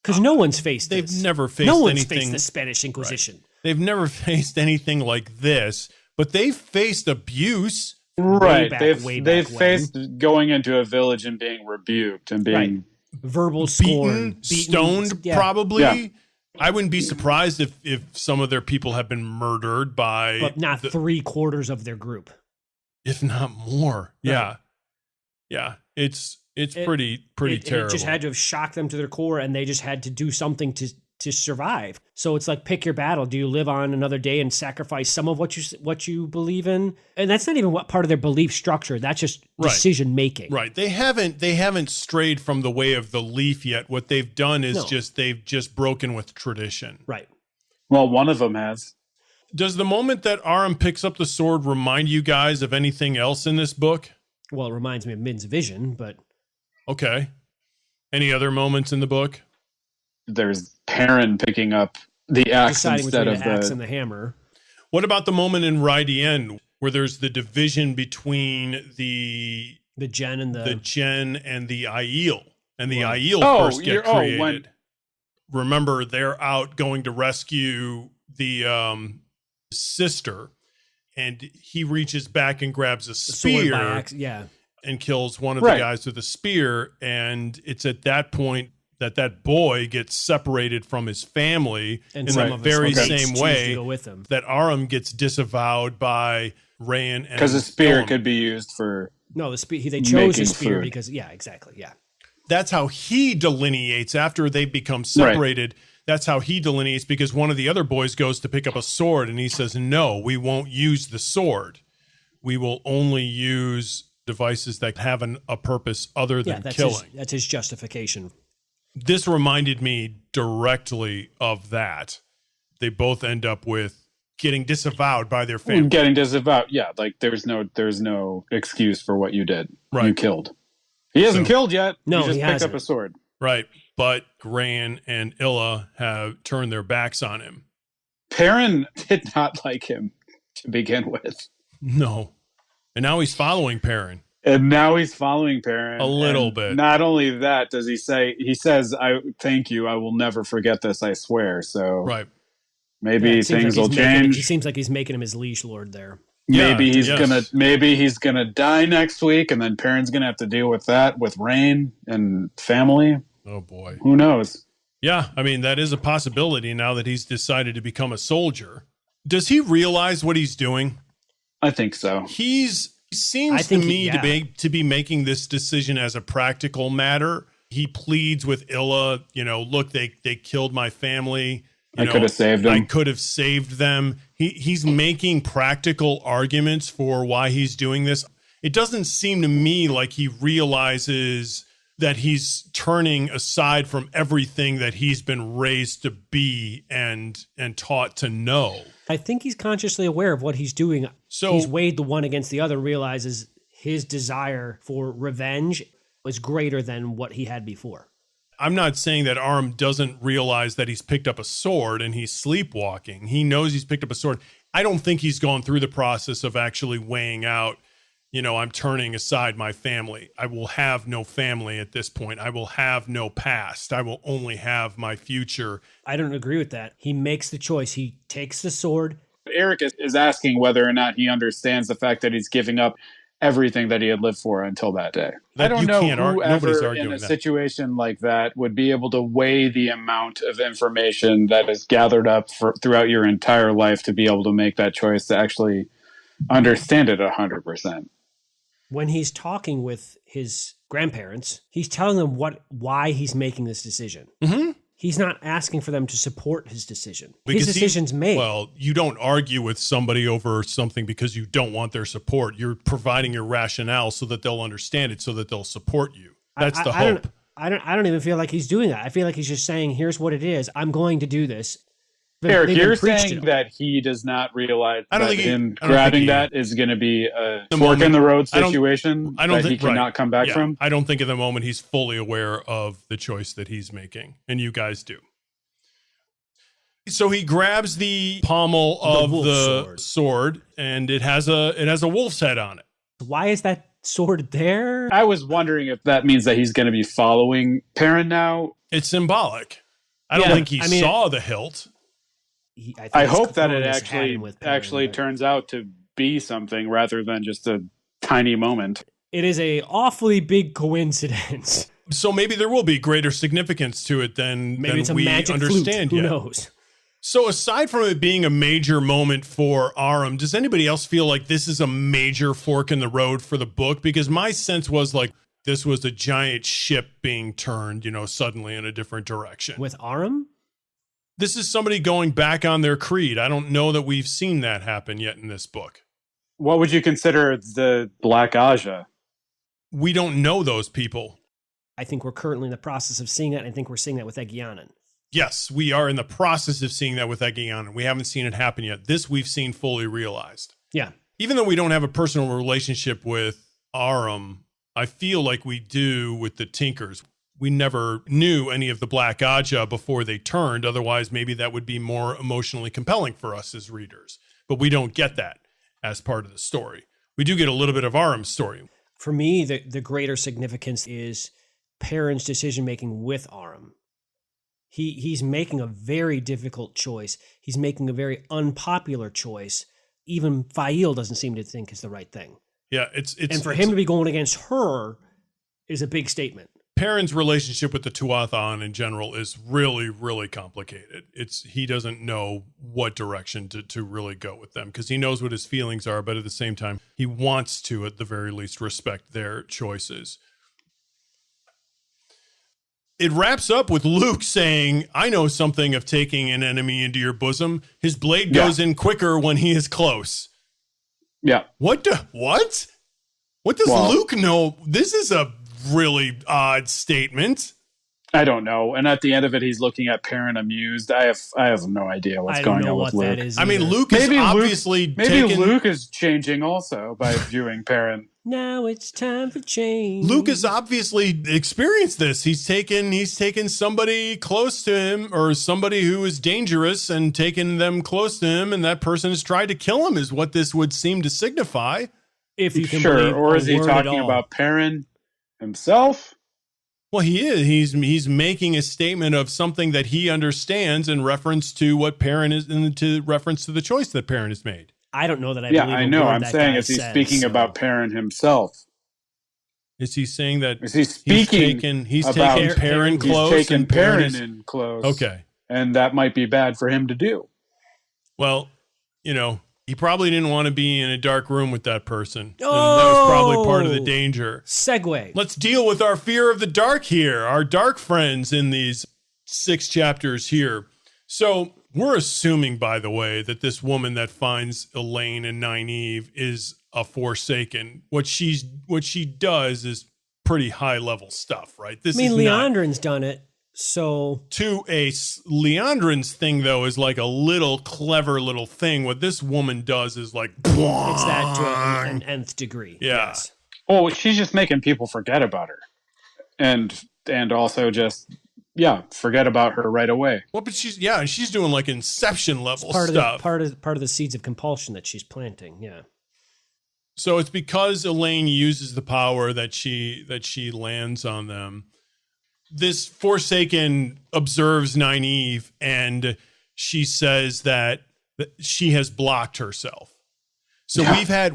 Because no one's faced
They've
this.
never faced
No one's
anything.
faced the Spanish Inquisition.
Right. They've never faced anything like this, but they've faced abuse.
Right.
Way
They've
back when.
faced going into a village and being rebuked and being
verbal scorn,
beaten, stoned,
yeah.
probably.
Yeah.
I wouldn't be surprised if some of their people have been murdered by,
but not 3/4 of their group,
if not more.
Right.
Yeah. It's pretty terrible.
It just had to have shocked them to their core, and they just had to do something to survive. So it's like, pick your battle. Do you live on another day and sacrifice some of what you believe in? And that's not even what part of their belief structure. That's just decision making.
Right. They haven't strayed from the way of the leaf yet. What they've done is they've just broken with tradition.
Right.
Well, one of them has.
Does the moment that Aram picks up the sword remind you guys of anything else in this book?
Well, it reminds me of Min's vision, but
okay. Any other moments in the book?
There's Perrin picking up the axe
deciding
instead
between
of
the axe and the hammer.
What about the moment in Rydien where there's the division between the
Gen and the
Gen and the Aiel, and the
Right.
Aiel first get created? Remember, they're out going to rescue the sister, and he reaches back and grabs a
sword by
spear
axe, yeah.
and kills one of the guys with a spear. And it's at that point that boy gets separated from his family
And
in
some
the
of his
very
mates
same
choose
way
to go with him.
that Aram gets disavowed by Rain.
Because a spear could be used for...
No, they chose
making
a spear
food.
because, yeah, exactly, yeah.
That's how he delineates after they become separated. Right. That's how he delineates, because one of the other boys goes to pick up a sword and he says, no, we won't use the sword. We will only use devices that have a purpose other than killing.
That's his justification.
This reminded me directly of that. They both end up with getting disavowed by their family.
Getting disavowed, yeah. Like there's no excuse for what you did.
Right.
You killed. He hasn't killed yet.
No,
he just
he
picked
hasn't.
up a sword.
Right. But Gran and Illa have turned their backs on him.
Perrin did not like him to begin with.
No. And now he's following Perrin.
And now he's following Perrin.
A little bit.
Not only that, he says, I thank you. I will never forget this, I swear. So
right.
Maybe things will change.
He seems like he's making him his liege lord there.
Maybe he's gonna die next week, and then Perrin's gonna have to deal with that with Rain and family.
Oh boy.
Who knows?
Yeah, I mean, that is a possibility now that he's decided to become a soldier. Does he realize what he's doing?
I think so.
He seems to me to be making this decision as a practical matter. He pleads with Illa, look, they killed my family.
I could have saved them.
I could have saved them. He's making practical arguments for why he's doing this. It doesn't seem to me like he realizes that he's turning aside from everything that he's been raised to be and taught to know.
I think he's consciously aware of what he's doing. So he's weighed the one against the other, realizes his desire for revenge was greater than what he had before.
I'm not saying that Aram doesn't realize that he's picked up a sword and he's sleepwalking. He knows he's picked up a sword. I don't think he's gone through the process of actually weighing out, I'm turning aside my family. I will have no family at this point. I will have no past. I will only have my future.
I don't agree with that. He makes the choice. He takes the sword.
Eric is asking whether or not he understands the fact that he's giving up everything that he had lived for until that day. I don't know whoever in a situation like that would be able to weigh the amount of information that is gathered up throughout your entire life to be able to make that choice to actually understand it 100%.
When he's talking with his grandparents, he's telling them why he's making this decision.
Mm-hmm.
He's not asking for them to support his decision. His decision's made.
Well, you don't argue with somebody over something because you don't want their support. You're providing your rationale so that they'll understand it, so that they'll support you. That's the hope.
I don't even feel like he's doing that. I feel like he's just saying, here's what it is. I'm going to do this.
Eric,
They've
you're
been preached
saying
to.
that he does not realize
I don't
that
think he-
him
I don't
grabbing
think he-
that is going to be a
The
fork in
moment-
the road
I don't-
situation
I don't
that he
think-
cannot
right.
come back
Yeah,
from?
I don't think at the moment he's fully aware of the choice that he's making, and you guys do. So he grabs the pommel of
wolf
the sword, and it has a wolf's head on it.
Why is that sword there?
I was wondering if that means that he's going to be following Perrin now.
It's symbolic. I don't
Yeah,
think he
I mean-
saw the hilt.
I hope that it
Cornelius had him with Perrin,
actually
but
turns out to be something rather than just a tiny moment.
it is a awfully big coincidence.
So maybe there will be greater significance to it than
Maybe it's a
we
magic
understand
flute. Who
yet.
knows?
So aside from it being a major moment for Aram, does anybody else feel like this is a major fork in the road for the book? Because my sense was like this was a giant ship being turned, suddenly in a different direction.
With Aram?
This is somebody going back on their creed. I don't know that we've seen that happen yet in this book.
What would you consider the Black Aja?
We don't know those people.
I think we're currently in the process of seeing that. And I think we're seeing that with Egyanan.
Yes, we are in the process of seeing that with Egyanan. We haven't seen it happen yet. This we've seen fully realized.
Yeah.
Even though we don't have a personal relationship with Aram, I feel like we do with the Tinkers. We never knew any of the Black Aja before they turned. Otherwise, maybe that would be more emotionally compelling for us as readers. But we don't get that as part of the story. We do get a little bit of Aram's story.
For me, the greater significance is Perrin's decision-making with Aram. He's making a very difficult choice. He's making a very unpopular choice. Even Fail doesn't seem to think is the right thing.
Yeah, it's
And for him to be going against her is a big statement.
Perrin's relationship with the Tuatha in general is really, really complicated. He doesn't know what direction to really go with them because he knows what his feelings are, but at the same time, he wants to, at the very least, respect their choices. It wraps up with Luke saying, I know something of taking an enemy into your bosom. His blade goes in quicker when he is close.
Yeah.
What? What does Luke know? This is a really odd statement.
I don't know. And at the end of it, he's looking at Perrin amused. I have no idea what's going on with Luke.
That is.
I mean,
either.
Luke is obviously
maybe Luke is changing also by viewing Perrin.
Now it's time for change.
Luke has obviously experienced this. He's taken somebody close to him or somebody who is dangerous and taken them close to him, and that person has tried to kill him, is what this would seem to signify.
If you can believe
or is
a
he
word at
talking
all.
about Perrin himself?
Well, he is. He's making a statement of something that he understands in reference to what Perrin is, in reference to the choice that Perrin has made.
I don't know that I
Yeah,
believe
I
a
know.
word
I'm
that
saying,
guy
is he
says,
speaking
so.
about Perrin himself?
Is he saying that
Is he speaking
he's
about
taken Perrin close
He's taken
and Perrin
Perrin
is
in close.
okay?
And that might be bad for him to do.
Well, he probably didn't want to be in a dark room with that person. And that was probably part of the danger.
Segue.
Let's deal with our fear of the dark here, our dark friends in these 6 chapters here. So we're assuming, by the way, that this woman that finds Elaine and Nynaeve is a Forsaken. What she does is pretty high level stuff, right? This is
Leandrin's done it, so
to a Leandrin's thing though is like a little clever little thing. What this woman does is like
it's that to an nth degree.
Yeah.
Yes.
Oh, she's just making people forget about her, and also just forget about her right away.
Well, but she's doing like Inception level stuff.
Part of the seeds of compulsion that she's planting. Yeah.
So it's because Elaine uses the power that she lands on them. This Forsaken observes Nynaeve and she says that she has blocked herself. So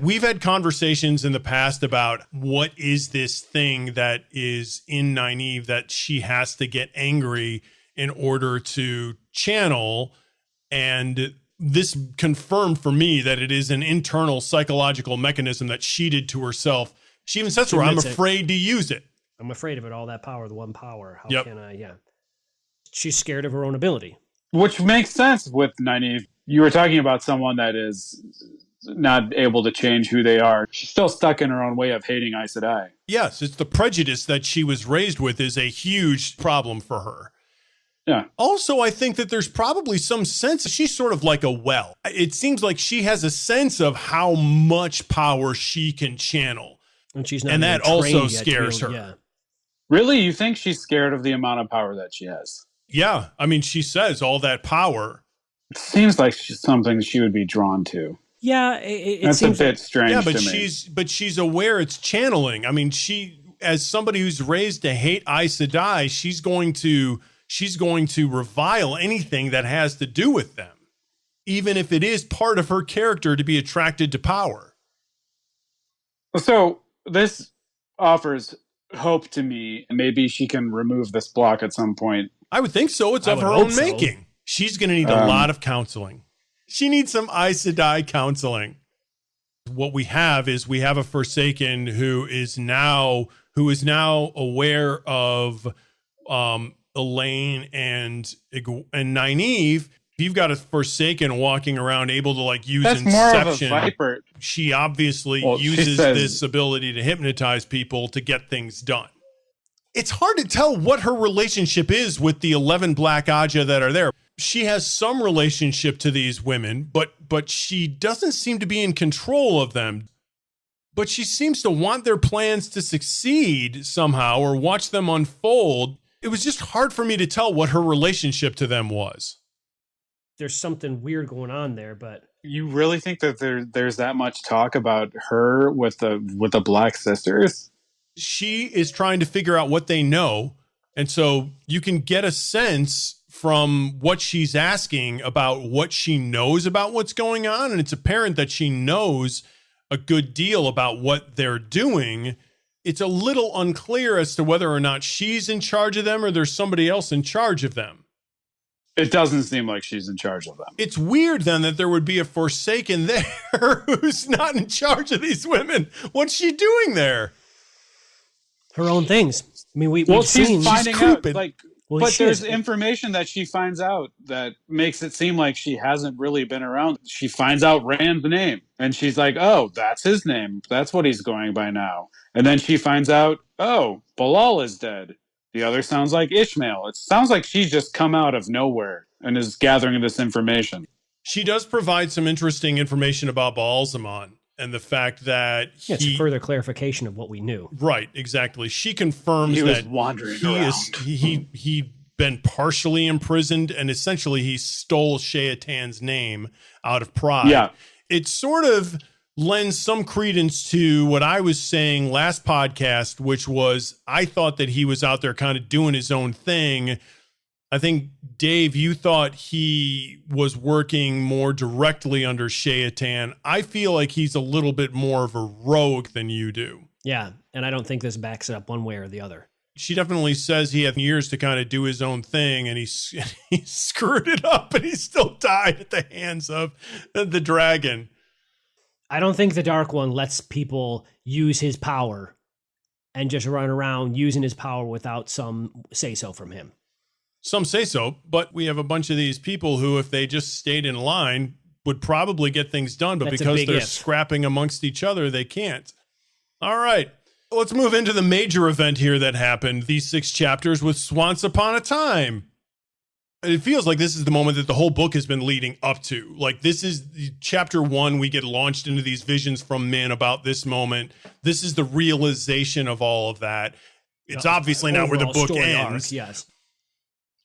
we've had conversations in the past about what is this thing that is in Nynaeve that she has to get angry in order to channel, and this confirmed for me that it is an internal psychological mechanism that she did to herself. She even says to her, I'm afraid to use it.
I'm afraid of it, all that power, the one power. How
Yep.
can I, She's scared of her own ability.
Which makes sense with Nynaeve. You were talking about someone that is not able to change who they are. She's still stuck in her own way of hating Aes Sedai.
Yes, it's the prejudice that she was raised with is a huge problem for her.
Yeah.
Also, I think that there's probably some sense she's sort of like a well. It seems like she has a sense of how much power she can channel.
And she's not
and that also scares her.
Yeah.
Really? You think she's scared of the amount of power that she has?
Yeah. I mean, she says all that power.
It seems like something she would be drawn to.
Yeah, it
That's
seems
a bit strange
Yeah,
to me.
but she's aware it's channeling. I mean, she, as somebody who's raised to hate Aes Sedai, she's going to revile anything that has to do with them, even if it is part of her character to be attracted to power.
So this offers hope to me. Maybe she can remove this block at some point.
I would think so. It's
I
of
would
her
hope
own
so.
making. She's going to need a lot of counseling. She needs some Aes Sedai counseling. What we have is a Forsaken who is now aware of Elaine and Nynaeve. You've got a Forsaken walking around able to like use
That's
Inception.
more of a Viper.
She obviously
She
uses
says-
this ability to hypnotize people to get things done. It's hard to tell what her relationship is with the 11 Black Aja that are there. She has some relationship to these women, but she doesn't seem to be in control of them. But she seems to want their plans to succeed somehow or watch them unfold. It was just hard for me to tell what her relationship to them was.
there's something weird going on there, but
You really think that there's that much talk about her with the Black Sisters?
She is trying to figure out what they know. And so you can get a sense from what she's asking about what she knows about what's going on. And it's apparent that she knows a good deal about what they're doing. It's a little unclear as to whether or not she's in charge of them or there's somebody else in charge of them.
It doesn't seem like she's in charge of them.
It's weird then that there would be a Forsaken there who's not in charge of these women. What's she doing there?
her own things. I mean, we've
She's
seen.
finding out,
creeping.
like,
Well,
but
she
there's
is.
information that she finds out that makes it seem like she hasn't really been around. She finds out Rand's name, and she's like, "Oh, that's his name. That's what he's going by now." And then she finds out, "Oh, Bilal is dead. The other sounds like Ishmael." It sounds like she's just come out of nowhere and is gathering this information.
She does provide some interesting information about Baalzamon and the fact that
Yeah, it's further clarification of what we knew.
Right, exactly. She confirms
He was
that
wandering around.
he'd been partially imprisoned and essentially he stole Sheatan's name out of pride.
Yeah.
It sort of lends some credence to what I was saying last podcast, which was I thought that he was out there kind of doing his own thing. I think, Dave, you thought he was working more directly under Sheatan. I feel like he's a little bit more of a rogue than you do.
Yeah, and I don't think this backs it up one way or the other.
She definitely says he had years to kind of do his own thing, and he screwed it up, and he still died at the hands of the dragon.
I don't think the Dark One lets people use his power and just run around using his power without some say-so from him.
Some say so, but we have a bunch of these people who, if they just stayed in line, would probably get things done. But
That's a
because
big
they're
if.
scrapping amongst each other, they can't. All right. Let's move into the major event here that happened. These 6 chapters with Siuance Upon a Time. It feels like this is the moment that the whole book has been leading up to. Like, this is chapter 1. We get launched into these visions from Min about this moment. This is the realization of all of that. It's obviously not where the
Overall
book
story
ends.
arc, yes.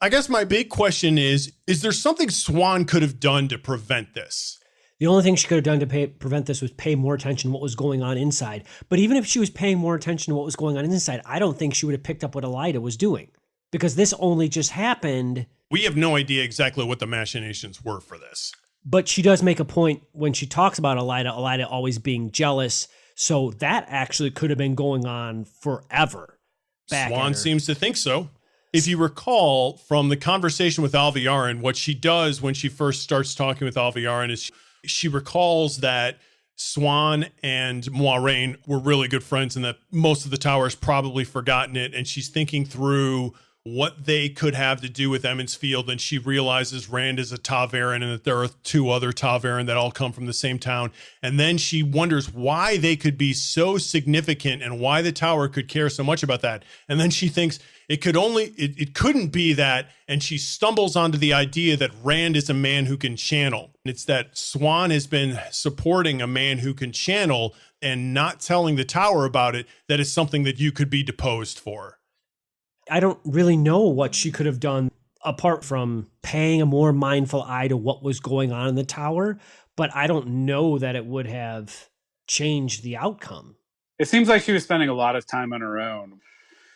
I guess my big question is there something Swan could have done to prevent this?
The only thing she could have done to prevent this was pay more attention to what was going on inside. But even if she was paying more attention to what was going on inside, I don't think she would have picked up what Elida was doing. Because this only just happened.
We have no idea exactly what the machinations were for this.
But she does make a point when she talks about Elida always being jealous. So that actually could have been going on forever. Back
Swan
at her.
seems to think so. If you recall from the conversation with Alviarin, what she does when she first starts talking with Alviarin is she recalls that Swan and Moiraine were really good friends and that most of the tower has probably forgotten it. And she's thinking through what they could have to do with Emond's Field. And she realizes Rand is a Ta'veren and that there are 2 other Ta'veren that all come from the same town. And then she wonders why they could be so significant and why the Tower could care so much about that. And then she thinks it couldn't be that. And she stumbles onto the idea that Rand is a man who can channel. It's that Siuan has been supporting a man who can channel and not telling the Tower about it. That is something that you could be deposed for.
I don't really know what she could have done apart from paying a more mindful eye to what was going on in the Tower, but I don't know that it would have changed the outcome.
It seems like she was spending a lot of time on her own.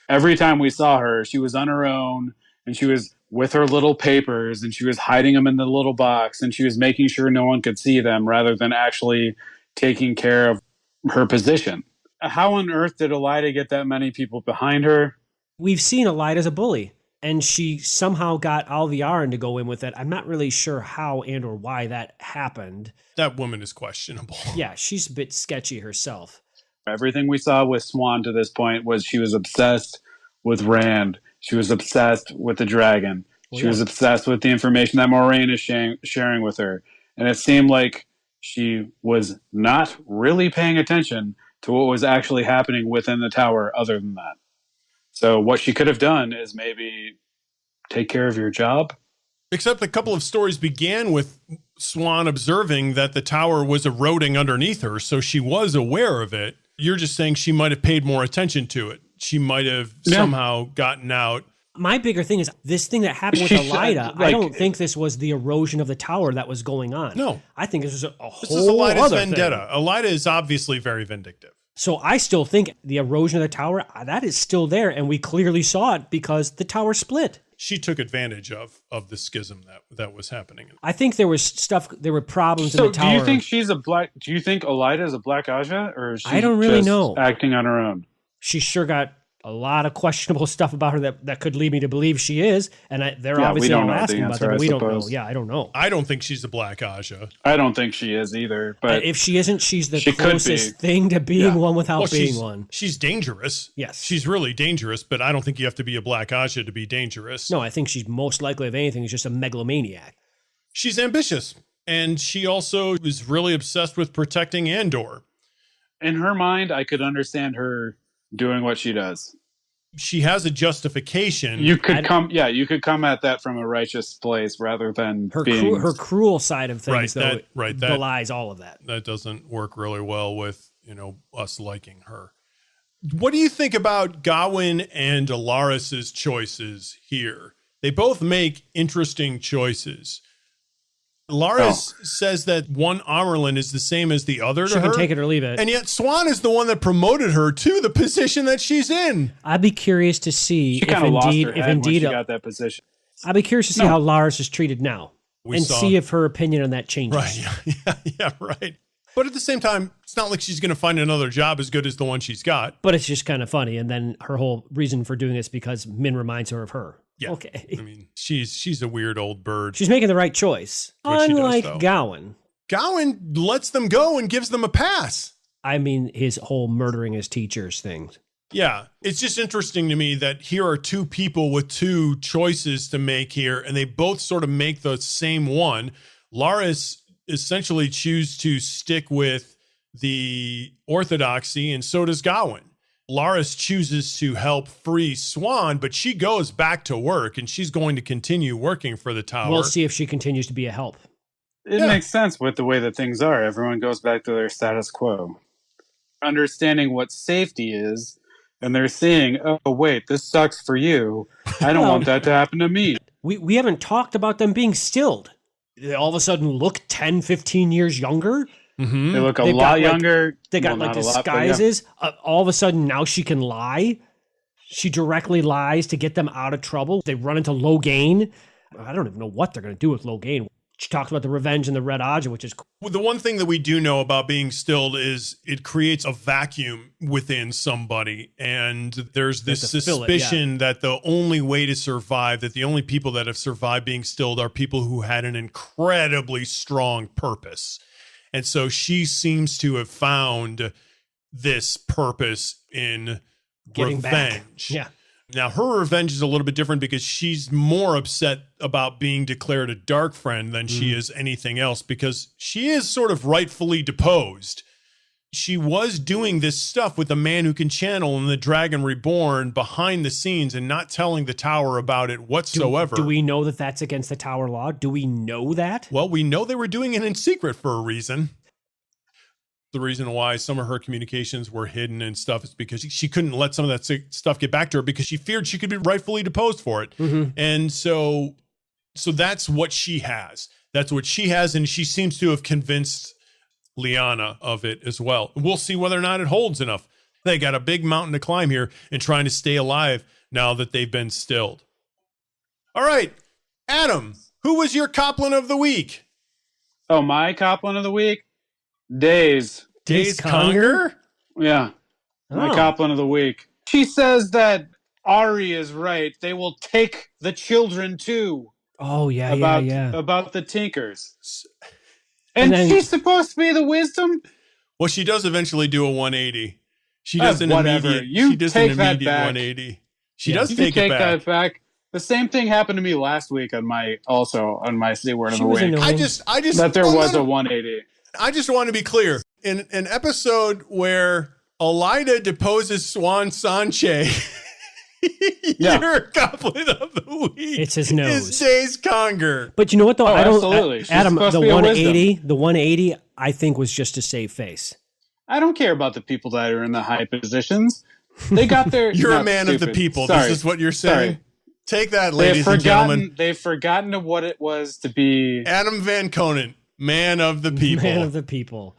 Every time we saw her, she was on her own, and she was with her little papers, and she was hiding them in the little box, and she was making sure no one could see them rather than actually taking care of her position. How on earth did Elaida get that many people behind her?
We've seen Elaida as a bully, and she somehow got Alviarin to go in with it. I'm not really sure how and or why that happened.
That woman is questionable.
Yeah, she's a bit sketchy herself.
Everything we saw with Siuan to this point was she was obsessed with Rand. She was obsessed with the dragon. She was obsessed with the information that Moiraine is sharing with her. And it seemed like she was not really paying attention to what was actually happening within the Tower other than that. So what she could have done is maybe take care of your job.
Except a couple of stories began with Siuan observing that the Tower was eroding underneath her, so she was aware of it. You're just saying she might have paid more attention to it. She might have somehow gotten out.
My bigger thing is this thing that happened with Elaida. I don't think this was the erosion of the Tower that was going on.
No.
I think this was a whole
This is Elaida's
other
vendetta.
thing.
Elaida is obviously very vindictive.
So I still think the erosion of the Tower, that is still there, and we clearly saw it because the Tower split.
She took advantage of the schism that was happening.
I think there were problems in the Tower.
Do you think do you think Elaida is a Black Aja, or is she
I don't really
just
know.
Acting on her own?
She sure got a lot of questionable stuff about her that could lead me to believe she is, and they're obviously all asking about that, but we don't know. Yeah, I don't know.
I don't think she's a Black Aja.
I don't think she is either. But
if she isn't, she's the closest thing to being one without being one.
She's dangerous.
Yes.
She's really dangerous, but I don't think you have to be a Black Aja to be dangerous.
No, I think she's most likely, if anything, is just a megalomaniac.
She's ambitious, and she also is really obsessed with protecting Andor.
In her mind, I could understand her doing what she does.
She has a justification.
You could come at that from a righteous place rather than
her cruel side of things,
that
belies all of that.
That doesn't work really well with, us liking her. What do you think about Gawain and Alaris's choices here? They both make interesting choices. Alaris says that one Amerlin is the same as the other to her.
She can take it or leave it.
And yet Siuan is the one that promoted her to the position that she's in.
I'd be curious to see
if indeed she got that position.
I'd be curious to see how Alaris is treated now see if her opinion on that changes.
Right. Yeah, right. But at the same time, it's not like she's going to find another job as good as the one she's got.
But it's just kind of funny. And then her whole reason for doing it is because Min reminds her of her.
Yeah.
Okay.
I mean, she's a weird old bird.
She's making the right choice. Unlike Gawain.
Gawain lets them go and gives them a pass.
I mean, his whole murdering his teachers thing.
Yeah. It's just interesting to me that here are two people with two choices to make here, and they both sort of make the same one. Laris essentially choose to stick with the orthodoxy, and so does Gawain. Laris chooses to help free Siuan, but she goes back to work, and she's going to continue working for the Tower.
We'll see if she continues to be a help.
It makes sense with the way that things are. Everyone goes back to their status quo. Understanding what safety is, and they're seeing, oh, wait, this sucks for you. I don't want that to happen to me.
We haven't talked about them being stilled. They all of a sudden look 10, 15 years younger.
Mm-hmm.
They look a lot younger.
They got disguises. All of a sudden now she can lie. She directly lies to get them out of trouble. They run into Logain. I don't even know what they're going to do with Logain. She talks about the revenge and the Red Aja, which is cool.
Well, the one thing that we do know about being stilled is it creates a vacuum within somebody. And there's this suspicion that the only way to survive, that the only people that have survived being stilled are people who had an incredibly strong purpose. And so she seems to have found this purpose in
getting
revenge.
Back. Yeah.
Now, her revenge is a little bit different because she's more upset about being declared a dark friend than she is anything else, because she is sort of rightfully deposed. She was doing this stuff with the man who can channel and the Dragon Reborn behind the scenes and not telling the Tower about it whatsoever.
Do we know that that's against the Tower law? Do we know that?
Well, we know they were doing it in secret for a reason. The reason why some of her communications were hidden and stuff is because she couldn't let some of that stuff get back to her because she feared she could be rightfully deposed for it. And so that's what she has. That's what she has, and she seems to have convinced Lyanna of it as well. We'll see whether or not it holds enough. They got a big mountain to climb here and trying to stay alive now that they've been stilled. All right, Adam, who was your Coplin of the week?
Oh, my Coplin of the week? Days
Conger?
Yeah. My Coplin of the week. She says that Ari is right. They will take the children too.
Oh, yeah,
About the Tinkers.
And
And
then-
she's supposed to be the wisdom?
Well, she does eventually do a 180. She does an
whatever.
immediate.
You
she does
take
an
that
immediate
back.
180. She
Yeah.
does
You
take it back.
that back. The same thing happened to me last week on my C word of
She
the
was
week.
annoying.
I just
That there
well,
was
no,
a 180.
I just want to be clear. In an episode where Elida deposes Swan Sanche,
Yeah.
your Coplin of the week
It's his nose.
is Days Conger.
But you know what, though?
Oh,
I don't.
absolutely. She's
Adam,
supposed
the
to be a
180, I think was just to save face.
I don't care about the people that are in the high positions. They got their.
You're a
not
man of the
stupid.
people.
Sorry.
This is what you're saying.
Sorry.
Take that, ladies and gentlemen.
They've forgotten of what it was to be.
Adam Van Conant, man of the people.
Man of the people.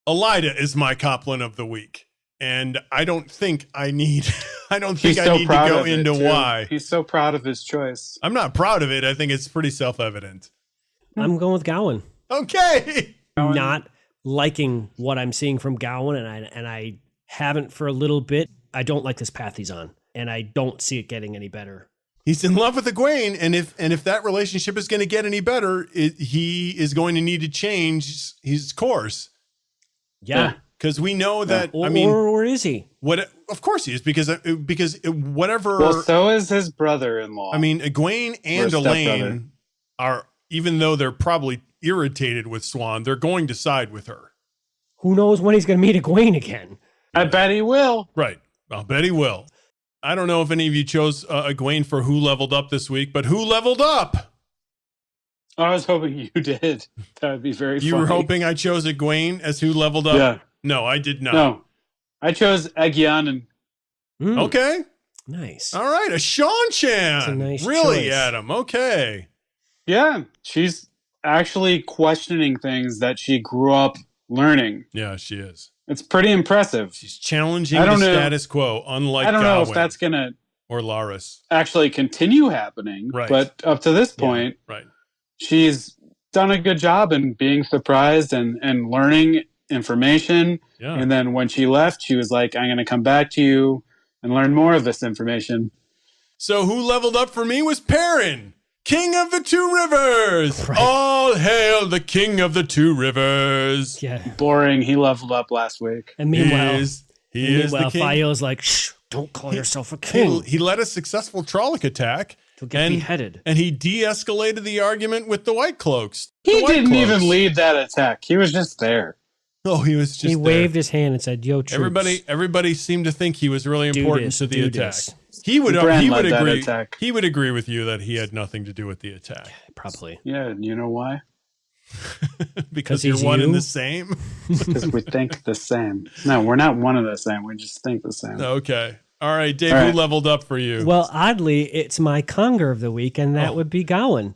Elida is my Coplin of the week. And I don't think I need I
He's
need
so
to
proud
go
of it,
into
too.
why.
He's so proud of his choice.
I'm not proud of it. I think it's pretty self-evident.
I'm going with Gowan.
Okay.
Not liking what I'm seeing from Gowan, and I haven't for a little bit. I don't like this path he's on, and I don't see it getting any better.
He's in love with Egwene, and if that relationship is going to get any better, he is going to need to change his course.
Yeah.
Because we know that,
Or is he?
what? Of course he is, because whatever.
Well, so is his brother-in-law.
I mean, Egwene and
Or stepbrother.
Elaine are, even though they're probably irritated with Swan, they're going to side with her.
Who knows when he's going to meet Egwene again?
I bet he will.
Right. I'll bet he will. I don't know if any of you chose Egwene for who leveled up this week, but who leveled up?
I was hoping you did. That would be very funny.
You were hoping I chose Egwene as who leveled up?
Yeah.
No, I did not.
No. I chose Egyanan.
Okay.
Nice.
All right. A Sean Chan.
That's a nice
really,
choice.
Adam? Okay.
Yeah. She's actually questioning things that she grew up learning.
Yeah, she is.
It's pretty impressive.
She's challenging
I
the
don't know.
status quo, unlike
I don't know if
Gawain
that's going to
or Laris.
actually continue happening.
Right.
But up to this point,
Right.
she's done a good job in being surprised and learning information.
Yeah.
And then when she left, she was like, I'm going to come back to you and learn more of this information.
So who leveled up for me was Perrin, King of the Two Rivers.
Right.
All hail the King of the Two Rivers.
Yeah.
Boring. He leveled up last week.
And meanwhile,
He is the king.
Faio's like, shh, don't call yourself a king.
He led a successful Trolloc attack.
He'll get beheaded.
And he de-escalated the argument with the White Cloaks.
He
The White
didn't
Cloaks.
even lead that attack. He was just there.
Oh, he was just
He
there.
waved his hand and said, yo, troops.
Everybody seemed to think he was really
Do
important
this,
to the
do
attack.
this.
He would
Bran led that
agree.
attack.
He would agree with you that he had nothing to do with the attack
Probably.
Yeah, and you know why?
because
'Cause
you're
he's
one and
you?
the same.
Because we think the same. No, we're not one and the same. We just think the same.
Okay. All right, Dave,
All
who
right.
leveled up for you?
Well, oddly, it's my conger of the week, and that would be Gowan.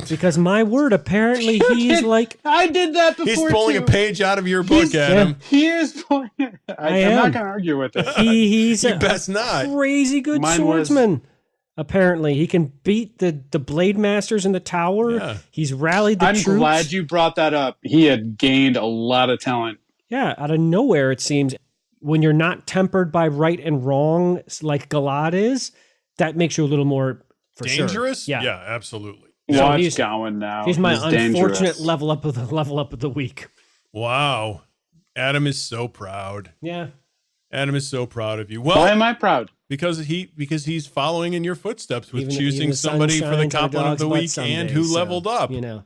Because my word, apparently he's like,
I did that before.
He's pulling a page out of your book,
He's-
Adam.
He is pulling. I'm
am.
not going to argue with it.
he's
You
a
best not.
crazy good
Mine was-
swordsman. Apparently, he can beat the blade masters in the tower.
Yeah.
He's rallied the
I'm
troops.
glad you brought that up. He had gained a lot of talent.
Yeah, out of nowhere, it seems. When you're not tempered by right and wrong, like Galad is, that makes you a little more for
Dangerous?
Sure.
Yeah, absolutely.
So
Watch
he's-
Gowan now.
He's my unfortunate
dangerous.
level up of the week.
Wow. Adam is so proud.
Yeah.
Adam is so proud of you.
Why
Well,
am I proud?
because he's following in your footsteps with
Even
choosing
the sun
somebody for the
shines on a
Coplin of
dog's
the
butt
week
someday,
and who
so,
leveled up.
You know.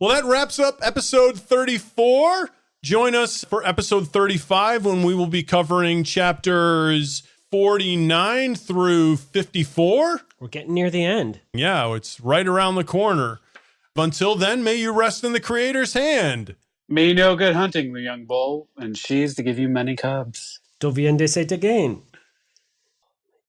Well, that wraps up episode 34. Join us for episode 35 when we will be covering chapters 49 through 54.
We're getting near the end.
Yeah, it's right around the corner. Until then, may you rest in the Creator's hand.
May you know good hunting, the young bull, and she's to give you many cubs.
To bien de again.